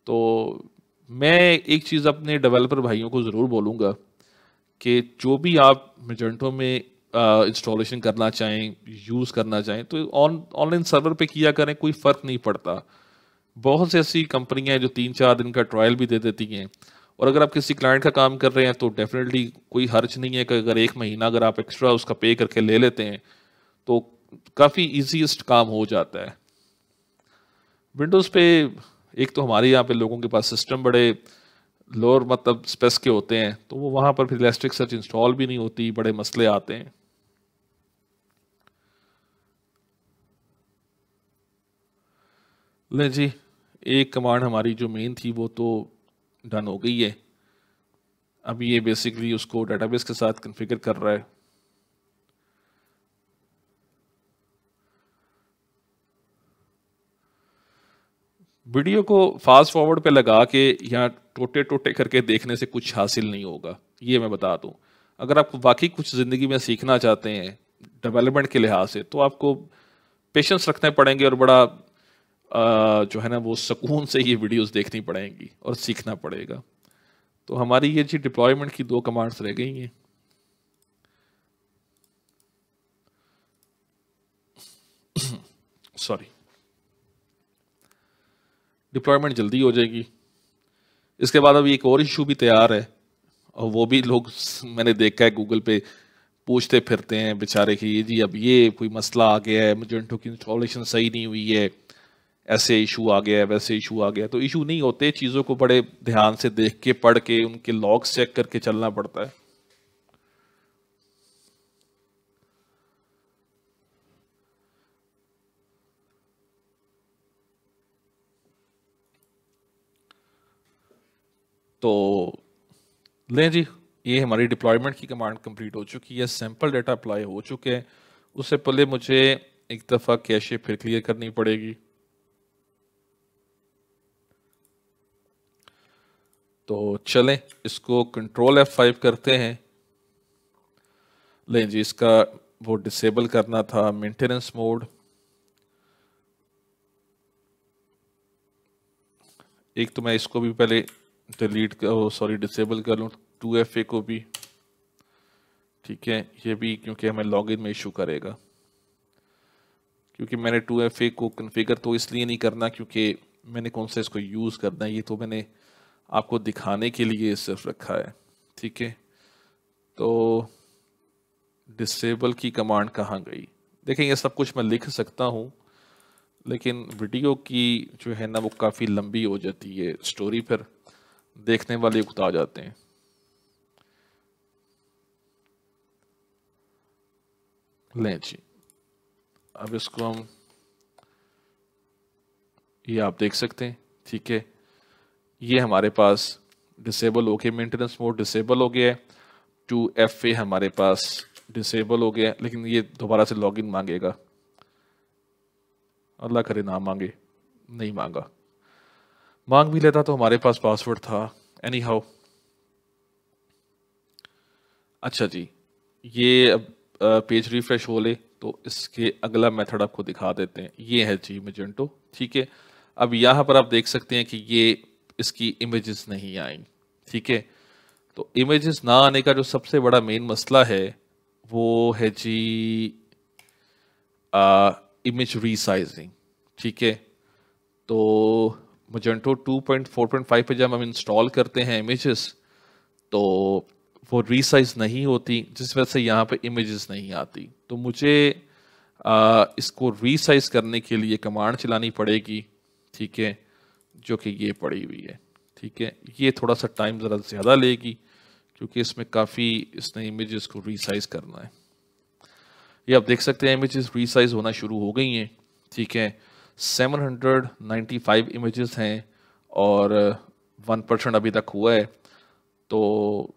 तो मैं एक चीज़ अपने डेवलपर भाइयों को ज़रूर बोलूँगा कि जो भी आप मेजेंटो में इंस्टॉलेशन करना चाहें, यूज़ करना चाहें, तो ऑनलाइन सर्वर पे किया करें, कोई फ़र्क नहीं पड़ता। बहुत सी ऐसी कंपनियां हैं जो 3-4 दिन का ट्रायल भी दे देती हैं, और अगर आप किसी क्लाइंट का काम कर रहे हैं तो डेफिनेटली कोई हर्ज नहीं है कि अगर 1 महीना अगर आप एक्स्ट्रा उसका पे करके ले लेते हैं तो काफ़ी ईजीएस्ट काम हो जाता है। विंडोज़ पे एक तो हमारे यहाँ पे लोगों के पास सिस्टम बड़े लोअर मतलब स्पेस के होते हैं, तो वो वहाँ पर फिर इलास्टिक सर्च इंस्टॉल भी नहीं होती, बड़े मसले आते हैं। ले जी, एक कमांड हमारी जो मेन थी वो तो डन हो गई है। अब ये बेसिकली उसको डेटाबेस के साथ कॉन्फ़िगर कर रहा है। वीडियो को फास्ट फॉरवर्ड पे लगा के या टोटे टोटे करके देखने से कुछ हासिल नहीं होगा, ये मैं बता दूं। अगर आप वाकई कुछ ज़िंदगी में सीखना चाहते हैं डेवलपमेंट के लिहाज से, तो आपको पेशेंस रखने पड़ेंगे और बड़ा जो है ना वो सुकून से ये वीडियोस देखनी पड़ेंगी और सीखना पड़ेगा। तो हमारी ये जी डिप्लॉयमेंट की 2 कमांड्स रह गई हैं। सॉरी, डिप्लॉयमेंट जल्दी हो जाएगी। इसके बाद अभी एक और इशू भी तैयार है, और वो भी लोग मैंने देखा है गूगल पे पूछते फिरते हैं बेचारे कि ये जी अब ये कोई मसला आ गया है, मजेंटो की इंस्टॉलेशन सही नहीं हुई है, ऐसे इशू आ गया है, वैसे इशू आ गया है। तो इशू नहीं होते, चीज़ों को बड़े ध्यान से देख के पढ़ के उनके लॉग्स चेक करके चलना पड़ता है। तो लें जी, ये हमारी डिप्लॉयमेंट की कमांड कंप्लीट हो चुकी है, सैंपल डाटा अप्लाई हो चुके हैं। उससे पहले मुझे एक दफ़ा कैशे फिर क्लियर करनी पड़ेगी। तो चलें इसको कंट्रोल F5 करते हैं। लें जी, इसका वो डिसेबल करना था मेंटेनेंस मोड। एक तो मैं इसको भी पहले डिसेबल कर लूँ, 2FA को भी, ठीक है। ये भी क्योंकि हमें लॉगिन में इशू करेगा, क्योंकि मैंने 2FA को कॉन्फ़िगर तो इसलिए नहीं करना क्योंकि मैंने कौन सा इसको यूज़ करना है, ये तो मैंने आपको दिखाने के लिए सिर्फ रखा है, ठीक है। तो डिसेबल की कमांड कहाँ गई? देखें, ये सब कुछ मैं लिख सकता हूँ, लेकिन वीडियो की जो है ना वो काफ़ी लंबी हो जाती है स्टोरी, पर देखने वाले उकता जाते हैं। लें जी, अब इसको हम, ये आप देख सकते हैं, ठीक है। ये हमारे पास डिसेबल हो गया, मेंटेनेंस मोड डिसेबल हो गया है, 2FA हमारे पास डिसेबल हो गया, लेकिन ये दोबारा से लॉगिन मांगेगा। अल्लाह करे ना मांगे, नहीं मांगा। मांग भी लेता तो हमारे पास पासवर्ड था। एनी हाउ, अच्छा जी, ये अब पेज रिफ्रेश हो ले तो इसके अगला मेथड आपको दिखा देते हैं। ये है जी मेजेंटो, ठीक है। अब यहाँ पर आप देख सकते हैं कि ये इसकी इमेजेस नहीं आई, ठीक है। तो इमेजेस ना आने का जो सबसे बड़ा मेन मसला है वो है जी इमेज रीसाइजिंग, ठीक है। तो मजेंटो 2.4.5 पे जब हम इंस्टॉल करते हैं इमेजेस, तो वो रीसाइज नहीं होती, जिस वजह से यहाँ पे इमेजेस नहीं आती। तो मुझे इसको रीसाइज करने के लिए कमांड चलानी पड़ेगी, ठीक है, जो कि ये पड़ी हुई है, ठीक है। ये थोड़ा सा टाइम ज़रा ज़्यादा लेगी क्योंकि इसमें काफ़ी इसने इमेजेस को रीसाइज करना है। ये आप देख सकते हैं इमेजेस रीसाइज होना शुरू हो गई हैं, ठीक है। 795 इमेजेस हैं और 1% अभी तक हुआ है, तो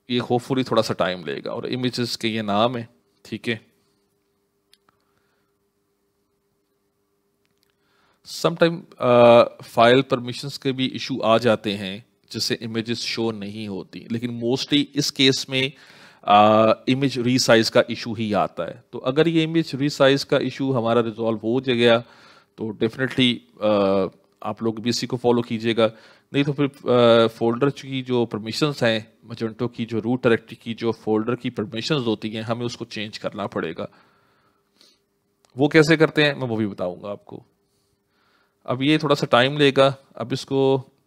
ये होपफुली थोड़ा सा टाइम लेगा। और इमेजेस के ये नाम है, ठीक है। समटाइम फाइल परमिशंस के भी इशू आ जाते हैं जिससे इमेजेस शो नहीं होती, लेकिन मोस्टली इस केस में इमेज रीसाइज का इशू ही आता है। तो अगर ये इमेज रीसाइज का इशू हमारा रिजॉल्व हो गया तो डेफिनेटली आप लोग भी इसी को फॉलो कीजिएगा। नहीं तो फिर फोल्डर की जो परमिशंस हैं, मजेंटो की जो रूट डायरेक्टरी की जो फोल्डर की परमिशंस होती हैं, हमें उसको चेंज करना पड़ेगा। वो कैसे करते हैं मैं वो भी बताऊंगा आपको। अब ये थोड़ा सा टाइम लेगा। अब इसको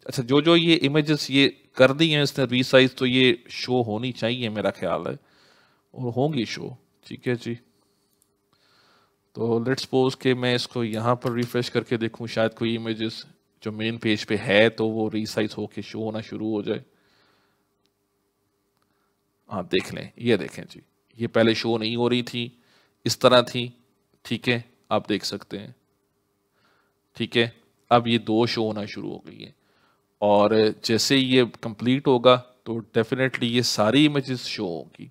अच्छा, जो जो ये इमेजेस ये कर दी हैं इसने रीसाइज, तो ये शो होनी चाहिए मेरा ख्याल है, और होंगी शो, ठीक है जी। तो लेट्स सपोज कि मैं इसको यहाँ पर रिफ्रेश करके देखूँ, शायद कोई इमेजेस जो मेन पेज पे है तो वो रीसाइज होके शो होना शुरू हो जाए। हाँ देख लें, ये देखें जी, ये पहले शो नहीं हो रही थी, इस तरह थी, ठीक है, आप देख सकते हैं, ठीक है। अब ये 2 शो होना शुरू हो गई है, और जैसे ये कंप्लीट होगा तो डेफिनेटली ये सारी इमेजेस शो होंगी।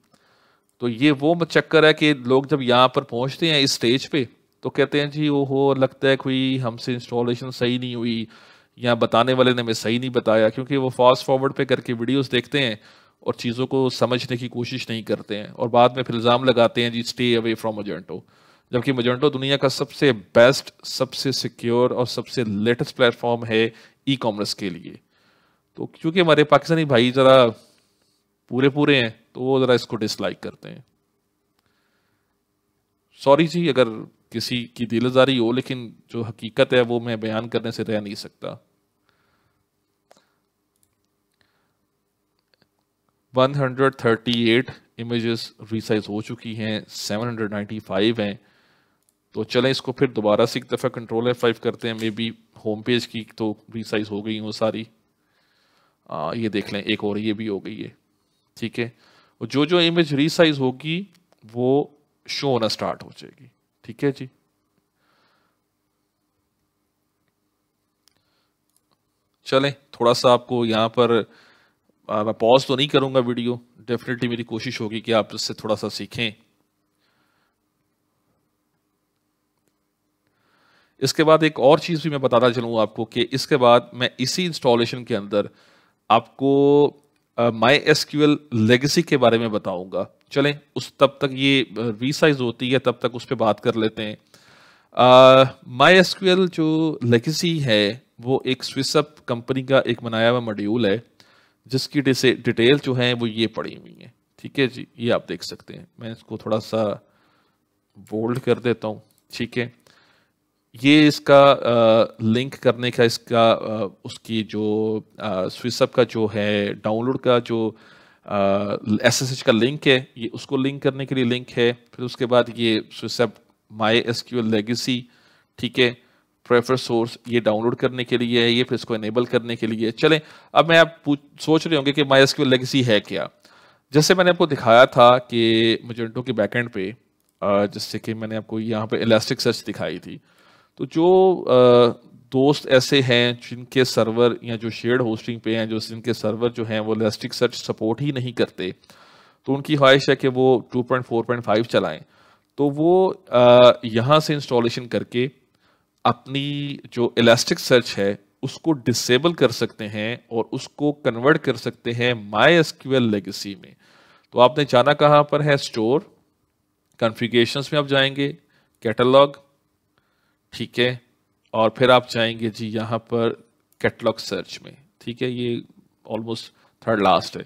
तो ये वो चक्कर है कि लोग जब यहाँ पर पहुँचते हैं इस स्टेज पे तो कहते हैं जी ओहो, लगता है कोई हमसे इंस्टॉलेशन सही नहीं हुई, या बताने वाले ने हमें सही नहीं बताया, क्योंकि वो फास्ट फॉरवर्ड पे करके वीडियोस देखते हैं और चीज़ों को समझने की कोशिश नहीं करते हैं, और बाद में फिर इल्ज़ाम लगाते हैं जी स्टे अवे फ्रॉम मजेंटो। जबकि मजेंटो दुनिया का सबसे बेस्ट, सबसे सिक्योर और सबसे लेटेस्ट प्लेटफॉर्म है ई कॉमर्स के लिए। तो क्योंकि हमारे पाकिस्तानी भाई ज़रा पूरे पूरे हैं तो वो ज़रा इसको डिसलाइक करते हैं। सॉरी जी अगर किसी की दिलज़ारी हो, लेकिन जो हकीकत है वो मैं बयान करने से रह नहीं सकता। 138 इमेजेस रीसाइज हो चुकी हैं, 795 हैं। तो चलें इसको फिर दोबारा से एक दफ़ा कंट्रोल F5 करते हैं, मे बी होम पेज की तो रीसाइज हो गई वो सारी। ये देख लें, एक और ये भी हो गई है, ठीक है। और जो जो इमेज रीसाइज होगी वो शो होना स्टार्ट हो जाएगी, ठीक है जी। चलें थोड़ा सा आपको यहाँ पर मैं पॉज तो नहीं करूँगा वीडियो, डेफिनेटली मेरी कोशिश होगी कि आप इससे थोड़ा सा सीखें। इसके बाद एक और चीज़ भी मैं बताता चलूँ आपको कि इसके बाद मैं इसी इंस्टॉलेशन के अंदर आपको माई एसक्यूएल लेगेसी के बारे में बताऊंगा। चलें उस तब तक ये रीसाइज होती है तब तक उस पर बात कर लेते हैं। माई एसक्यूएल जो लेगेसी है वो एक स्विसअप कंपनी का एक बनाया हुआ मॉड्यूल है, जिसकी डिटेल जो है वो ये पड़ी हुई है, ठीक है जी। ये आप देख सकते हैं, मैं इसको थोड़ा सा बोल्ड कर देता हूँ, ठीक है। ये इसका लिंक करने का इसका उसकी जो स्विसअप का जो है डाउनलोड का जो SSH का लिंक है, ये उसको लिंक करने के लिए लिंक है। फिर उसके बाद ये स्विसअप माई एसक्यूएल लेगेसी, ठीक है, प्रेफर सोर्स ये डाउनलोड करने के लिए है, ये फिर इसको इनेबल करने के लिए। चलें अब मैं आप सोच रहे होंगे कि माई एसक्यूएल लेगेसी है क्या। जैसे मैंने आपको दिखाया था कि मजेंटो के बैकएंड पे जिससे कि मैंने आपको यहाँ पे इलास्टिक सर्च दिखाई थी, तो जो दोस्त ऐसे हैं जिनके सर्वर या जो शेयर्ड होस्टिंग पे हैं, जो जिनके सर्वर जो हैं वो इलास्टिक सर्च सपोर्ट ही नहीं करते, तो उनकी ख्वाहिश है कि वो 2.4.5 चलाएं। तो वो यहाँ से इंस्टॉलेशन करके अपनी जो इलास्टिक सर्च है उसको डिसेबल कर सकते हैं और उसको कन्वर्ट कर सकते हैं माई एसक्यूएल लेगेसी में। तो आपने जाना कहाँ पर है, स्टोर कॉन्फ़िगरेशंस में आप जाएंगे, कैटलॉग, ठीक है, और फिर आप जाएंगे जी यहाँ पर कैटलॉग सर्च में, ठीक है। ये ऑलमोस्ट थर्ड लास्ट है।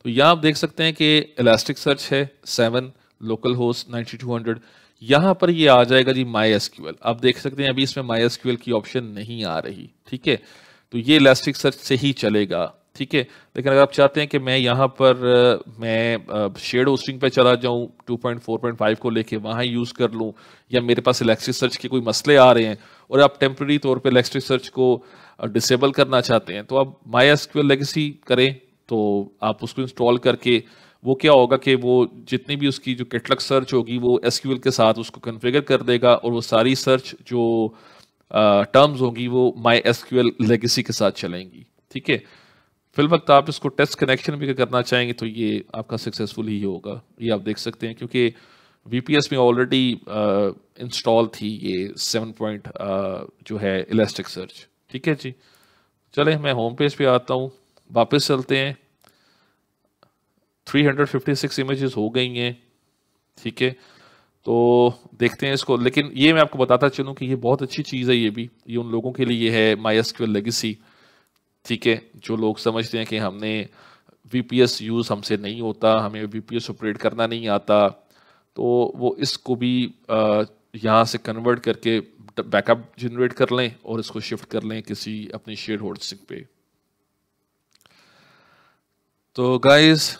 तो यहाँ आप देख सकते हैं कि इलास्टिक सर्च है 7, लोकल होस्ट 9200, यहाँ पर ये आ जाएगा जी माई एसक्यूएल। आप देख सकते हैं अभी इसमें माई एसक्यूएल की ऑप्शन नहीं आ रही, ठीक है। तो ये इलास्टिक सर्च से ही चलेगा, ठीक है। लेकिन अगर आप चाहते हैं कि मैं यहाँ पर मैं शेयर्ड होस्टिंग पे चला जाऊँ 2.4.5 को लेके वहाँ यूज़ कर लूँ, या मेरे पास इलास्टिक सर्च के कोई मसले आ रहे हैं और आप टेम्प्रेरी तौर पे इलास्टिक सर्च को डिसेबल करना चाहते हैं, तो आप माई एसक्यूएल लेगेसी करें। तो आप उसको इंस्टॉल करके वो क्या होगा कि वो जितनी भी उसकी जो कैटलॉग सर्च होगी वो एसक्यूएल के साथ उसको कॉन्फ़िगर कर देगा, और वो सारी सर्च जो टर्म्स होंगी वो माई एसक्यूएल लेगेसी के साथ चलेंगी। ठीक है, फिल वक्त आप इसको टेस्ट कनेक्शन भी करना चाहेंगे तो ये आपका सक्सेसफुल ही होगा। ये आप देख सकते हैं क्योंकि वीपीएस में ऑलरेडी इंस्टॉल थी ये 7 पॉइंट जो है इलास्टिक सर्च। ठीक है जी, चलें मैं होम पेज पे आता हूँ, वापस चलते हैं। 356 इमेजेस हो गई हैं। ठीक है, तो देखते हैं इसको, लेकिन ये मैं आपको बताता चलूँ कि ये बहुत अच्छी चीज़ है, ये उन लोगों के लिए है MySQL लेगेसी। ठीक है, जो लोग समझते हैं कि हमने वीपीएस यूज़ हमसे नहीं होता, हमें वीपीएस ऑपरेट करना नहीं आता, तो वो इसको भी यहाँ से कन्वर्ट करके बैकअप जनरेट कर लें और इसको शिफ्ट कर लें किसी अपनी शेयर होस्टिंग पे। तो गाइस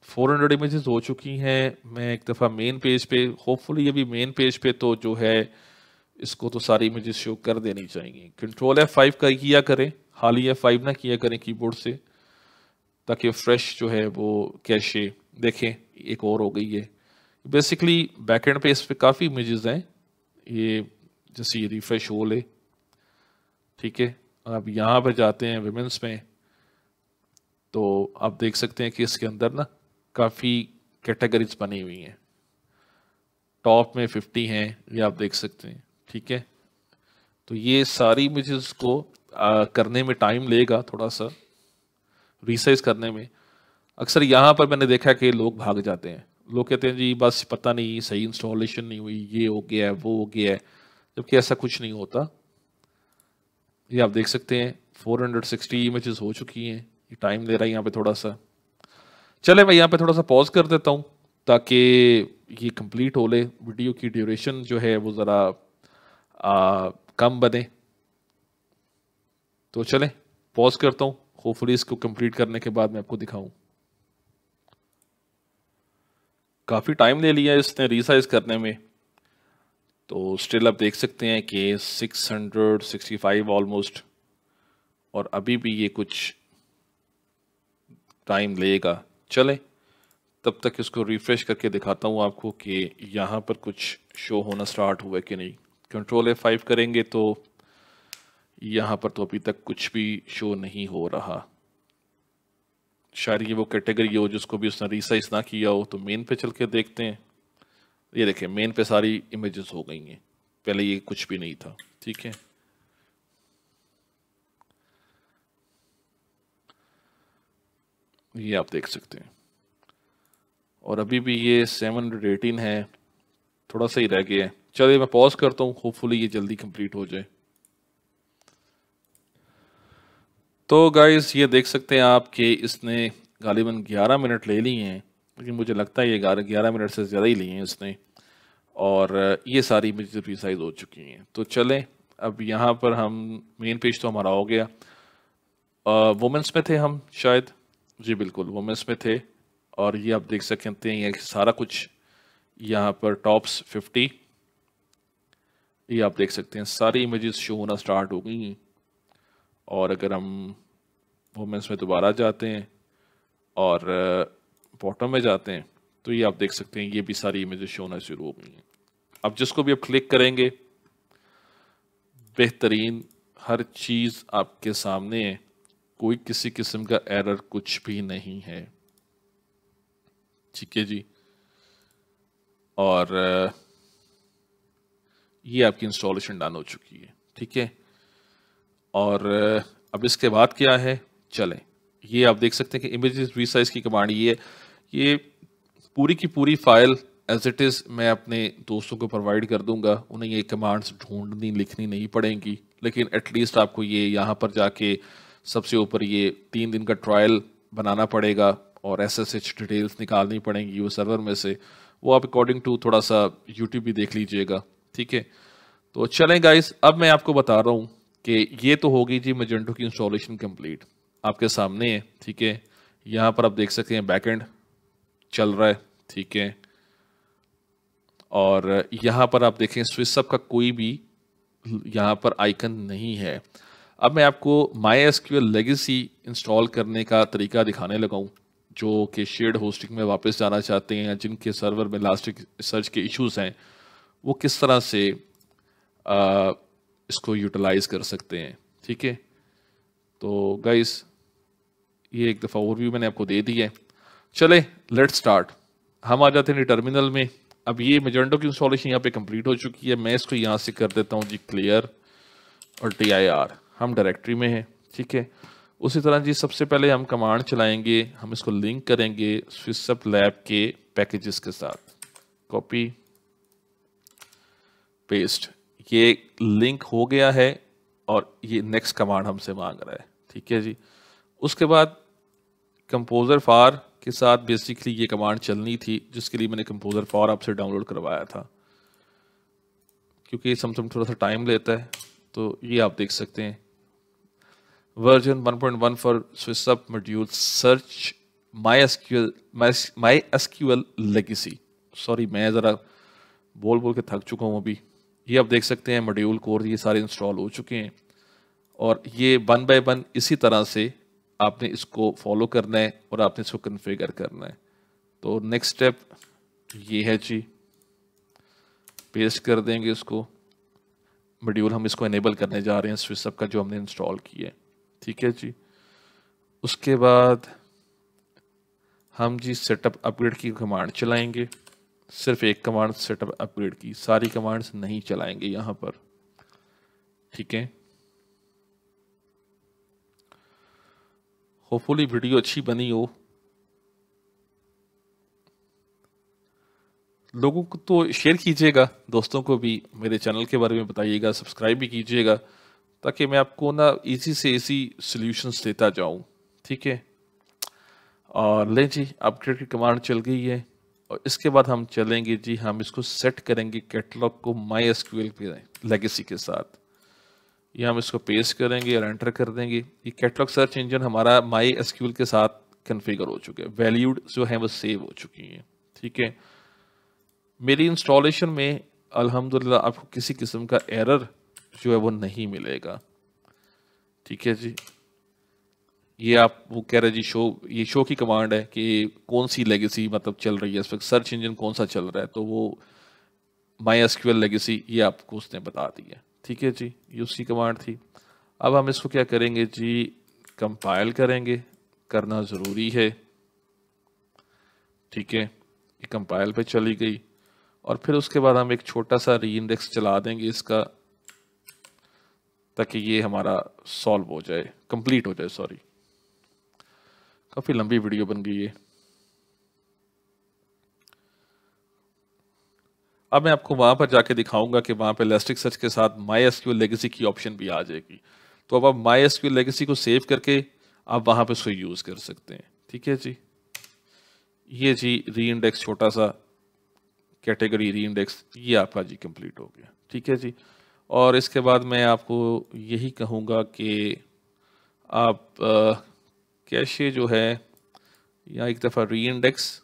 400 इमेजेस हो चुकी हैं। मैं एक दफ़ा मेन पेज पे, होपफुली ये भी मेन पेज पे तो जो है इसको तो सारी इमेजेस शो कर देनी चाहिए। कंट्रोल F5 का किया करें, हाल ही F5 ना किया करें कीबोर्ड से, ताकि फ्रेश जो है वो कैशे देखें। एक और हो गई है। बेसिकली बैकएंड पे इस पे काफ़ी इमेजेस हैं, ये जैसे ये रिफ्रेश हो ले। ठीक है, अब यहाँ पर जाते हैं विमेंस में, तो आप देख सकते हैं कि इसके अंदर ना काफ़ी कैटेगरीज बनी हुई हैं। टॉप में 50 हैं, ये आप देख सकते हैं। ठीक है, तो ये सारी इमेजेस को करने में टाइम लेगा, थोड़ा सा रिसाइज करने में। अक्सर यहाँ पर मैंने देखा कि लोग भाग जाते हैं, लोग कहते हैं जी बस पता नहीं सही इंस्टॉलेशन नहीं हुई, ये हो गया है वो हो गया है, जबकि ऐसा कुछ नहीं होता। ये आप देख सकते हैं 460 इमेजेस हो चुकी हैं। ये टाइम ले रहा है यहाँ पे थोड़ा सा। चले मैं यहाँ पे थोड़ा सा पॉज कर देता हूँ ताकि ये कंप्लीट हो ले, वीडियो की ड्यूरेशन जो है वो ज़रा कम बने। तो चलें पॉज करता हूँ, होपफुली इसको कंप्लीट करने के बाद मैं आपको दिखाऊं। काफ़ी टाइम ले लिया इसने रीसाइज करने में, तो स्टिल आप देख सकते हैं कि 665 ऑलमोस्ट, और अभी भी ये कुछ टाइम लेगा। चलें तब तक इसको रिफ्रेश करके दिखाता हूँ आपको कि यहाँ पर कुछ शो होना स्टार्ट हुआ है कि नहीं। कंट्रोल F5 करेंगे तो यहाँ पर तो अभी तक कुछ भी शो नहीं हो रहा। शायद ये वो कैटेगरी हो जिसको भी उसने रिसाइज ना किया हो। तो मेन पे चल के देखते हैं। ये देखें मेन पे सारी इमेजेस हो गई हैं, पहले ये कुछ भी नहीं था। ठीक है, ये आप देख सकते हैं, और अभी भी ये 718 है, थोड़ा सा ही रह गया है। चलिए मैं पॉज करता हूँ, होपफुली ये जल्दी कंप्लीट हो जाए। तो गाइस ये देख सकते हैं आप कि इसने गालिबन 11 मिनट ले लिए हैं, लेकिन मुझे लगता है ये 11 मिनट से ज़्यादा ही लिए हैं इसने, और ये सारी इमेजेस रिसाइज हो चुकी हैं। तो चलें अब यहाँ पर हम मेन पेज तो हमारा हो गया। वुमेंस में थे हम शायद, जी बिल्कुल वुमेंस में थे, और ये आप देख सकते हैं ये सारा कुछ यहाँ पर टॉप्स 50, ये आप देख सकते हैं सारी इमेजेस शो होना स्टार्ट हो गई हैं। और अगर हम वुमेंस में दोबारा जाते हैं और बॉटम में जाते हैं तो ये आप देख सकते हैं ये भी सारी इमेजेस शो होना शुरू हो गई हैं। अब जिसको भी आप क्लिक करेंगे बेहतरीन हर चीज़ आपके सामने है, कोई किसी किस्म का एरर कुछ भी नहीं है। ठीक है जी, और ये आपकी इंस्टॉलेशन डन हो चुकी है। ठीक है, और अब इसके बाद क्या है, चलें ये आप देख सकते हैं कि इमेजेस रीसाइज की कमांड ये पूरी की पूरी फाइल एज इट इज़ मैं अपने दोस्तों को प्रोवाइड कर दूंगा। उन्हें ये कमांड्स ढूंढनी लिखनी नहीं पड़ेंगी, लेकिन एटलीस्ट आपको ये यहाँ पर जाके सबसे ऊपर ये 3 दिन का ट्रायल बनाना पड़ेगा और SSH डिटेल्स निकालनी पड़ेंगी वो सर्वर में से। वो आप अकॉर्डिंग टू थोड़ा सा यूट्यूब भी देख लीजिएगा। ठीक है, तो चलें गाइस अब मैं आपको बता रहा हूँ कि ये तो होगी जी मैजेंटो की इंस्टॉलेशन कंप्लीट आपके सामने है। ठीक है, यहाँ पर आप देख सकते हैं बैकएंड चल रहा है। ठीक है, और यहाँ पर आप देखें स्विचअप का कोई भी यहाँ पर आइकन नहीं है। अब मैं आपको MySQL लेगेसी इंस्टॉल करने का तरीका दिखाने लगा हूँ, जो कि शेयर्ड होस्टिंग में वापस जाना चाहते हैं या जिनके सर्वर में इलास्टिक सर्च के इश्यूज हैं, वो किस तरह से इसको यूटिलाइज कर सकते हैं। ठीक है, तो गाइस ये एक दफ़ा ओवरव्यू मैंने आपको दे दी है। चले लेट्स स्टार्ट। हम आ जाते हैं टर्मिनल में। अब ये मेजेंटो की इंस्टॉलेशन यहाँ पे कंप्लीट हो चुकी है। मैं इसको यहाँ से कर देता हूँ जी क्लियर और TIR, हम डायरेक्टरी में हैं। ठीक है, उसी तरह जी सबसे पहले हम कमांड चलाएंगे, हम इसको लिंक करेंगे स्विसअप लैब के पैकेजेस के साथ। कॉपी पेस्ट, ये लिंक हो गया है और ये नेक्स्ट कमांड हमसे मांग रहा है। ठीक है जी, उसके बाद कंपोजर फॉर के साथ बेसिकली ये कमांड चलनी थी, जिसके लिए मैंने कंपोजर फॉर आपसे डाउनलोड करवाया था। क्योंकि समटाइम थोड़ा सा टाइम लेता है, तो ये आप देख सकते हैं version 1.1 for Swissup module search MySQL legacy. Sorry, मैं ज़रा बोल बोल के थक चुका हूँ अभी। ये आप देख सकते हैं मॉड्यूल कोर ये सारे इंस्टॉल हो चुके हैं और ये 1 बाय 1 इसी तरह से आपने इसको फॉलो करना है और आपने इसको कन्फिगर करना है। तो नेक्स्ट स्टेप ये है जी, पेस्ट कर देंगे इसको। मॉड्यूल हम इसको इनेबल करने जा रहे हैं स्विसअप का जो हमने इंस्टॉल किया है। ठीक है जी, उसके बाद हम जी सेटअप अपग्रेड की कमांड चलाएंगे। सिर्फ एक कमांड सेटअप अपग्रेड की, सारी कमांड्स नहीं चलाएंगे यहाँ पर। ठीक है, होपफुली वीडियो अच्छी बनी हो। लोगों को तो शेयर कीजिएगा, दोस्तों को भी मेरे चैनल के बारे में बताइएगा, सब्सक्राइब भी कीजिएगा, ताकि मैं आपको ना इजी से इजी सॉल्यूशंस देता जाऊं। ठीक है, और ले जी अपग्रेड की कमांड चल गई है और इसके बाद हम चलेंगे जी, हम इसको सेट करेंगे कैटलॉग को MySQL के लेगेसी के साथ। ये हम इसको पेस्ट करेंगे और एंटर कर देंगे। ये कैटलॉग सर्च इंजन हमारा MySQL के साथ कन्फिगर हो चुके हैं, वैल्यूड जो है वो सेव हो चुकी हैं। ठीक है, मेरी इंस्टॉलेशन में अल्हम्दुलिल्लाह आपको किसी किस्म का एरर जो है वो नहीं मिलेगा। ठीक है जी, ये आप वो कह रहे जी ये शो की कमांड है कि कौन सी लेगेसी मतलब चल रही है इस वक्त, सर्च इंजन कौन सा चल रहा है, तो वो MySQL लेगेसी ये आपको उसने बता दी है। ठीक है जी, ये उसकी कमांड थी। अब हम इसको क्या करेंगे जी, कंपाइल करेंगे, करना ज़रूरी है। ठीक है, ये कंपाइल पे चली गई और फिर उसके बाद हम एक छोटा सा री इंडेक्स चला देंगे इसका, ताकि ये हमारा सॉल्व हो जाए, कंप्लीट हो जाए। सॉरी, काफ़ी लंबी वीडियो बन गई है। अब मैं आपको वहाँ पर जाके दिखाऊंगा कि वहाँ पे इलास्टिक सर्च के साथ MySQL लेगेसी की ऑप्शन भी आ जाएगी। तो अब आप MySQL लेगेसी को सेव करके आप वहाँ पे उसको यूज़ कर सकते हैं। ठीक है जी, ये जी री इंडेक्स छोटा सा कैटेगरी री इंडेक्स ये आपका जी कंप्लीट हो गया। ठीक है जी, और इसके बाद मैं आपको यही कहूँगा कि आप कैशे जो है या एक दफ़ा री इंडेक्स,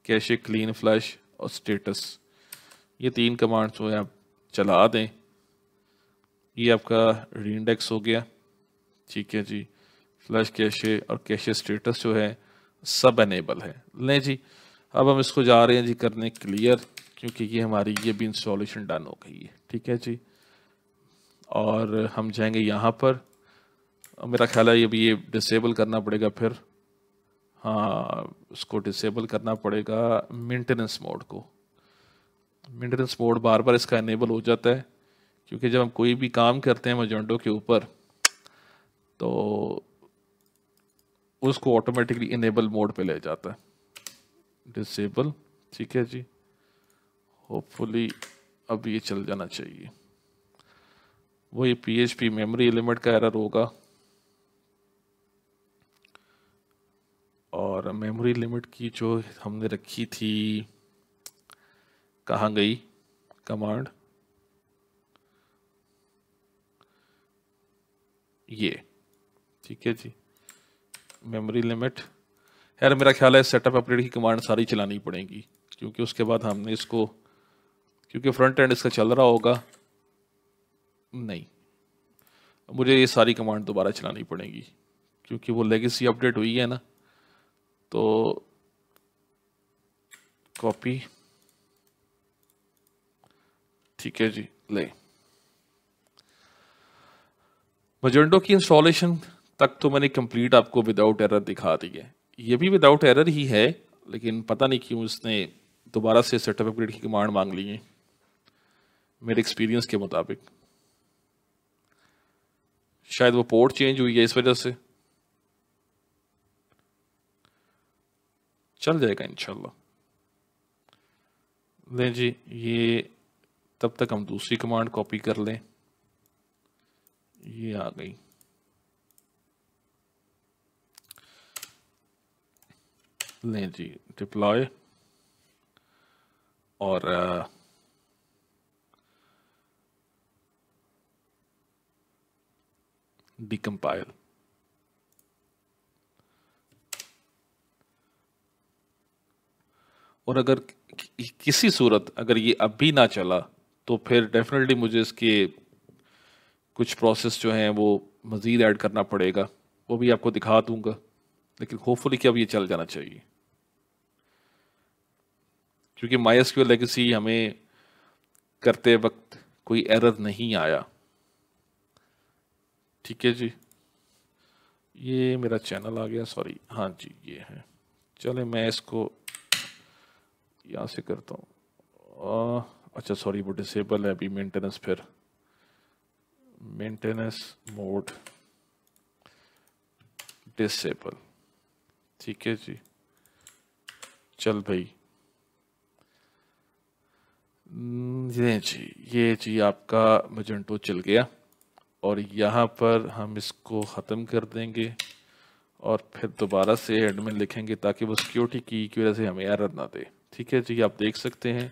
कैशे क्लीन फ्लश और स्टेटस, ये 3 कमांड्स जो है आप चला दें। ये आपका री इंडेक्स हो गया। ठीक है जी, फ्लश कैशे और कैशे स्टेटस जो है सब एनेबल है। लें जी, अब हम इसको जा रहे हैं जी करने क्लियर, क्योंकि ये हमारी ये भी इंस्टॉलेशन डन हो गई है। ठीक है जी, और हम जाएंगे यहाँ पर, मेरा ख्याल है ये डिसेबल करना पड़ेगा फिर। हाँ, उसको डिसेबल करना पड़ेगा मेंटेनेंस मोड को। मेंटेनेंस मोड बार बार इसका इनेबल हो जाता है, क्योंकि जब हम कोई भी काम करते हैं मोजेंटो के ऊपर तो उसको ऑटोमेटिकली इनेबल मोड पे ले जाता है, डिसेबल। ठीक है जी, होपफुली अब ये चल जाना चाहिए। वो ये PHP मेमोरी लिमिट का एरर होगा, और मेमोरी लिमिट की जो हमने रखी थी, कहाँ गई कमांड, ये। ठीक है जी, मेमोरी लिमिट। यार मेरा ख्याल है सेटअप अपडेट की कमांड सारी चलानी पड़ेगी, क्योंकि उसके बाद हमने इसको, क्योंकि फ्रंट एंड इसका चल रहा होगा नहीं, मुझे ये सारी कमांड दोबारा चलानी पड़ेगी, क्योंकि वो लेगेसी अपडेट हुई है ना, तो कॉपी, ठीक है जी, ले मजेंटो की इंस्टॉलेशन तक तो मैंने कंप्लीट आपको विदाउट एरर दिखा दी है। ये भी विदाउट एरर ही है, लेकिन पता नहीं क्यों इसने दोबारा से सेटअप अपग्रेड की कमांड मांग ली है मेरे एक्सपीरियंस के मुताबिक। शायद वो पोर्ट चेंज हुई है इस वजह से। चल जाएगा इंशाल्लाह। लें जी, ये तब तक हम दूसरी कमांड कॉपी कर लें। ये आ गई। लें जी, डिप्लॉय और डिकम्पाइल। और अगर किसी सूरत अगर ये अब भी ना चला तो फिर डेफिनेटली मुझे इसके कुछ प्रोसेस जो हैं वो मज़ीद ऐड करना पड़ेगा, वो भी आपको दिखा दूंगा। लेकिन होपफुली कि अब ये चल जाना चाहिए, क्योंकि MySQL लेगेसी हमें करते वक्त कोई एरर नहीं आया। ठीक है जी, ये मेरा चैनल आ गया, सॉरी, हाँ जी ये है। चले मैं इसको यहाँ से करता हूँ। अच्छा सॉरी, वो डिसेबल है अभी मेंटेनेंस, फिर मेंटेनेंस मोड डिसेबल। ठीक है जी, चल भाई। ये जी आपका मजेंटो चल गया। और यहाँ पर हम इसको ख़त्म कर देंगे और फिर दोबारा से एडमिन लिखेंगे ताकि वो सिक्योरिटी की वजह से हमें एरर ना दे। ठीक है जी, आप देख सकते हैं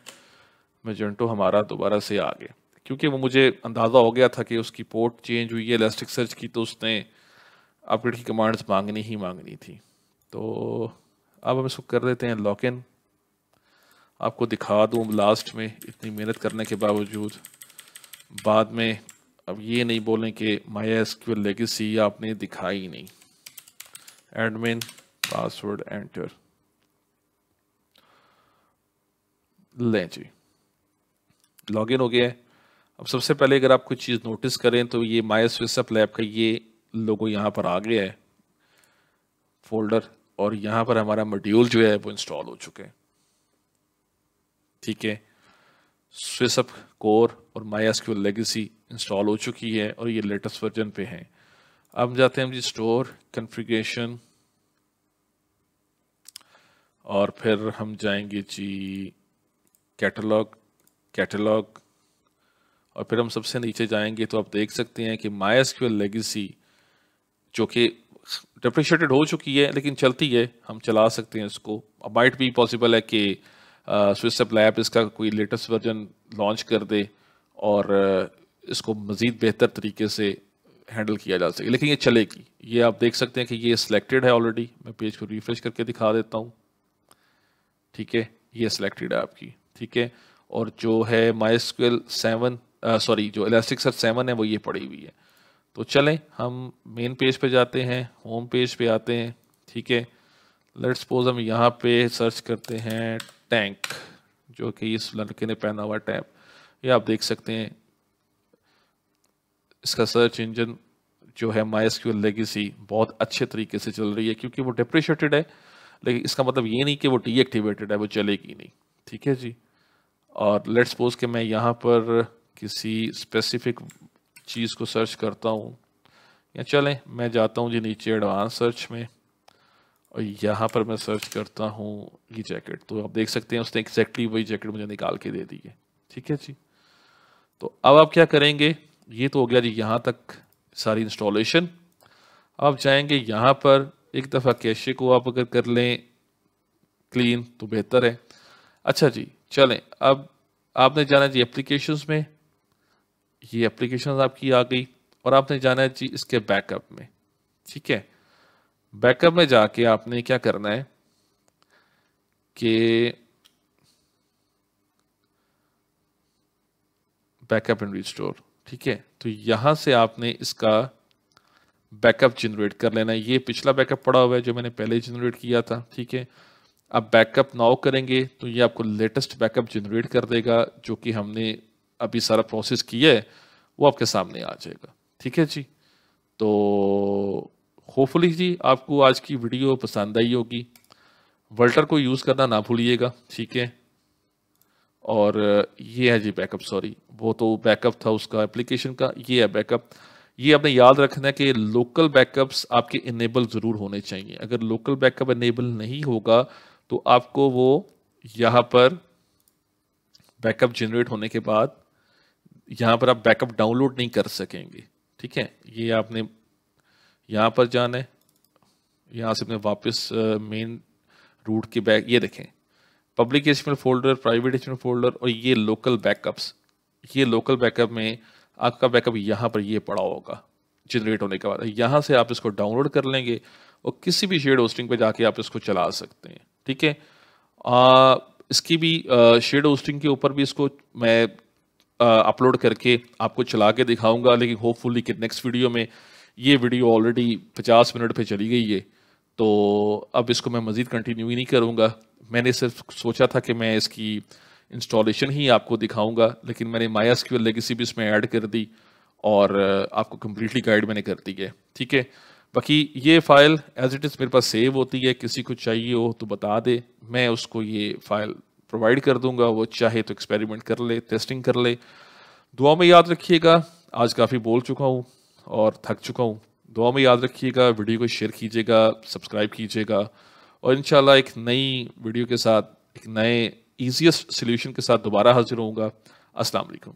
मजेंटो हमारा दोबारा से आ गया, क्योंकि वो मुझे अंदाज़ा हो गया था कि उसकी पोर्ट चेंज हुई है इलास्टिक सर्च की, तो उसने अपडेट की कमांड्स मांगनी ही मांगनी थी। तो अब हम इसको कर देते हैं लॉग इन। आपको दिखा दूँ लास्ट में, इतनी मेहनत करने के बावजूद बाद में अब ये नहीं बोलें कि MySQL लेगेसी आपने दिखाई नहीं। Admin password enter. लें जी, लॉगिन हो गया है। अब सबसे पहले अगर आप कुछ चीज़ नोटिस करें तो ये MySwissUp लैब का ये लोगो यहाँ पर आ गया है फोल्डर, और यहाँ पर हमारा मॉड्यूल जो है वो इंस्टॉल हो चुके हैं। ठीक है, SwissUp कोर और MySQL लेगेसी इंस्टॉल हो चुकी है और ये लेटेस्ट वर्जन पे है। अब जाते हैं हम जी स्टोर कॉन्फ़िगरेशन, और फिर हम जाएंगे जी कैटलॉग, और फिर हम सबसे नीचे जाएंगे तो आप देख सकते हैं कि MySQL लेगेसी जो कि डेप्रिशिएटेड हो चुकी है लेकिन चलती है, हम चला सकते हैं इसको। माइट भी पॉसिबल है कि SwissUp लैब इसका कोई लेटेस्ट वर्जन लॉन्च कर दे और इसको मज़ीद बेहतर तरीके से हैंडल किया जा सके, लेकिन ये चलेगी। ये आप देख सकते हैं कि ये सिलेक्टेड है ऑलरेडी। मैं पेज को रिफ्रेश करके दिखा देता हूँ। ठीक है, ये सिलेक्टेड है आपकी। ठीक है, और जो है MySQL 7 सॉरी जो इलास्टिकसर्च 7 है वो ये पड़ी हुई है। तो चलें हम मेन पेज पे जाते हैं, होम पेज पे आते हैं। ठीक है, लेट्स सपोज हम यहाँ पे सर्च करते हैं टैंक, जो कि इस लड़के ने पहना हुआ टैब। ये आप देख सकते हैं इसका सर्च इंजन जो है MySQL लेगेसी बहुत अच्छे तरीके से चल रही है, क्योंकि वो डेप्रिशिएटेड है, लेकिन इसका मतलब ये नहीं कि वो डीएक्टिवेटेड है, वो चलेगी नहीं। ठीक है जी, और लेट्स सपोज कि मैं यहाँ पर किसी स्पेसिफिक चीज़ को सर्च करता हूँ, या चलें मैं जाता हूँ जी नीचे एडवांस सर्च में, और यहाँ पर मैं सर्च करता हूँ ये जैकेट। तो आप देख सकते हैं उसने एग्जैक्टली वही जैकेट मुझे निकाल के दे दी है। ठीक है जी, तो अब आप क्या करेंगे, ये तो हो गया जी यहाँ तक सारी इंस्टॉलेशन। आप जाएंगे यहाँ पर, एक दफ़ा कैशे को आप अगर कर लें क्लीन तो बेहतर है। अच्छा जी, चलें अब आपने जाना है जी एप्लीकेशंस में, ये एप्लीकेशन आपकी आ गई, और आपने जाना है जी इसके बैकअप में। ठीक है, बैकअप में जाके आपने क्या करना है कि बैकअप एंड रिस्टोर। ठीक है, तो यहां से आपने इसका बैकअप जनरेट कर लेना है। ये पिछला बैकअप पड़ा हुआ है जो मैंने पहले जनरेट किया था, ठीक है। अब बैकअप नाउ करेंगे तो ये आपको लेटेस्ट बैकअप जनरेट कर देगा, जो कि हमने अभी सारा प्रोसेस किया है वो आपके सामने आ जाएगा, ठीक है जी। तो होपफुली जी आपको आज की वीडियो पसंद आई होगी। वर्ल्टर को यूज़ करना ना भूलिएगा, ठीक है। और ये है जी बैकअप, सॉरी वो तो बैकअप था उसका एप्लीकेशन का, ये है बैकअप। ये आपने याद रखना है कि लोकल बैकअप्स आपके इनेबल ज़रूर होने चाहिए। अगर लोकल बैकअप इनेबल नहीं होगा तो आपको वो यहाँ पर बैकअप जनरेट होने के बाद यहाँ पर आप बैकअप डाउनलोड नहीं कर सकेंगे, ठीक है। ये आपने यहाँ पर जाना है, यहाँ से अपने वापस मेन रूट के बैक, ये देखें public HTML folder, private HTML folder और ये लोकल बैकअप्स। ये लोकल बैकअप में आपका बैकअप यहाँ पर ये पड़ा होगा जनरेट होने के बाद। यहाँ से आप इसको डाउनलोड कर लेंगे और किसी भी शेड होस्टिंग पे जाके आप इसको चला सकते हैं, ठीक है। इसकी भी शेड होस्टिंग के ऊपर भी इसको मैं अपलोड करके आपको चला के दिखाऊंगा, लेकिन होपफुली कि नेक्स्ट वीडियो में, ये वीडियो ऑलरेडी 50 मिनट पे चली गई है तो अब इसको मैं मज़ीद कंटिन्यू ही नहीं करूँगा। मैंने सिर्फ सोचा था कि मैं इसकी इंस्टॉलेशन ही आपको दिखाऊंगा, लेकिन मैंने MySQL लेगेसी भी इसमें ऐड कर दी और आपको कम्प्लीटली गाइड मैंने कर दी है, ठीक है। बाकी ये फ़ाइल एज इट इज़ मेरे पास सेव होती है, किसी को चाहिए हो तो बता दे, मैं उसको ये फ़ाइल प्रोवाइड कर दूंगा, वो चाहे तो एक्सपेरिमेंट कर ले, टेस्टिंग कर ले। दुआ में याद रखिएगा, आज काफ़ी बोल चुका हूँ और थक चुका हूँ। दुआ में याद रखिएगा, वीडियो को शेयर कीजिएगा, सब्सक्राइब कीजिएगा और इंशाल्लाह एक नई वीडियो के साथ, एक नए ईजीएस्ट सोल्यूशन के साथ दोबारा हाजिर होऊंगा। अस्सलाम वालेकुम।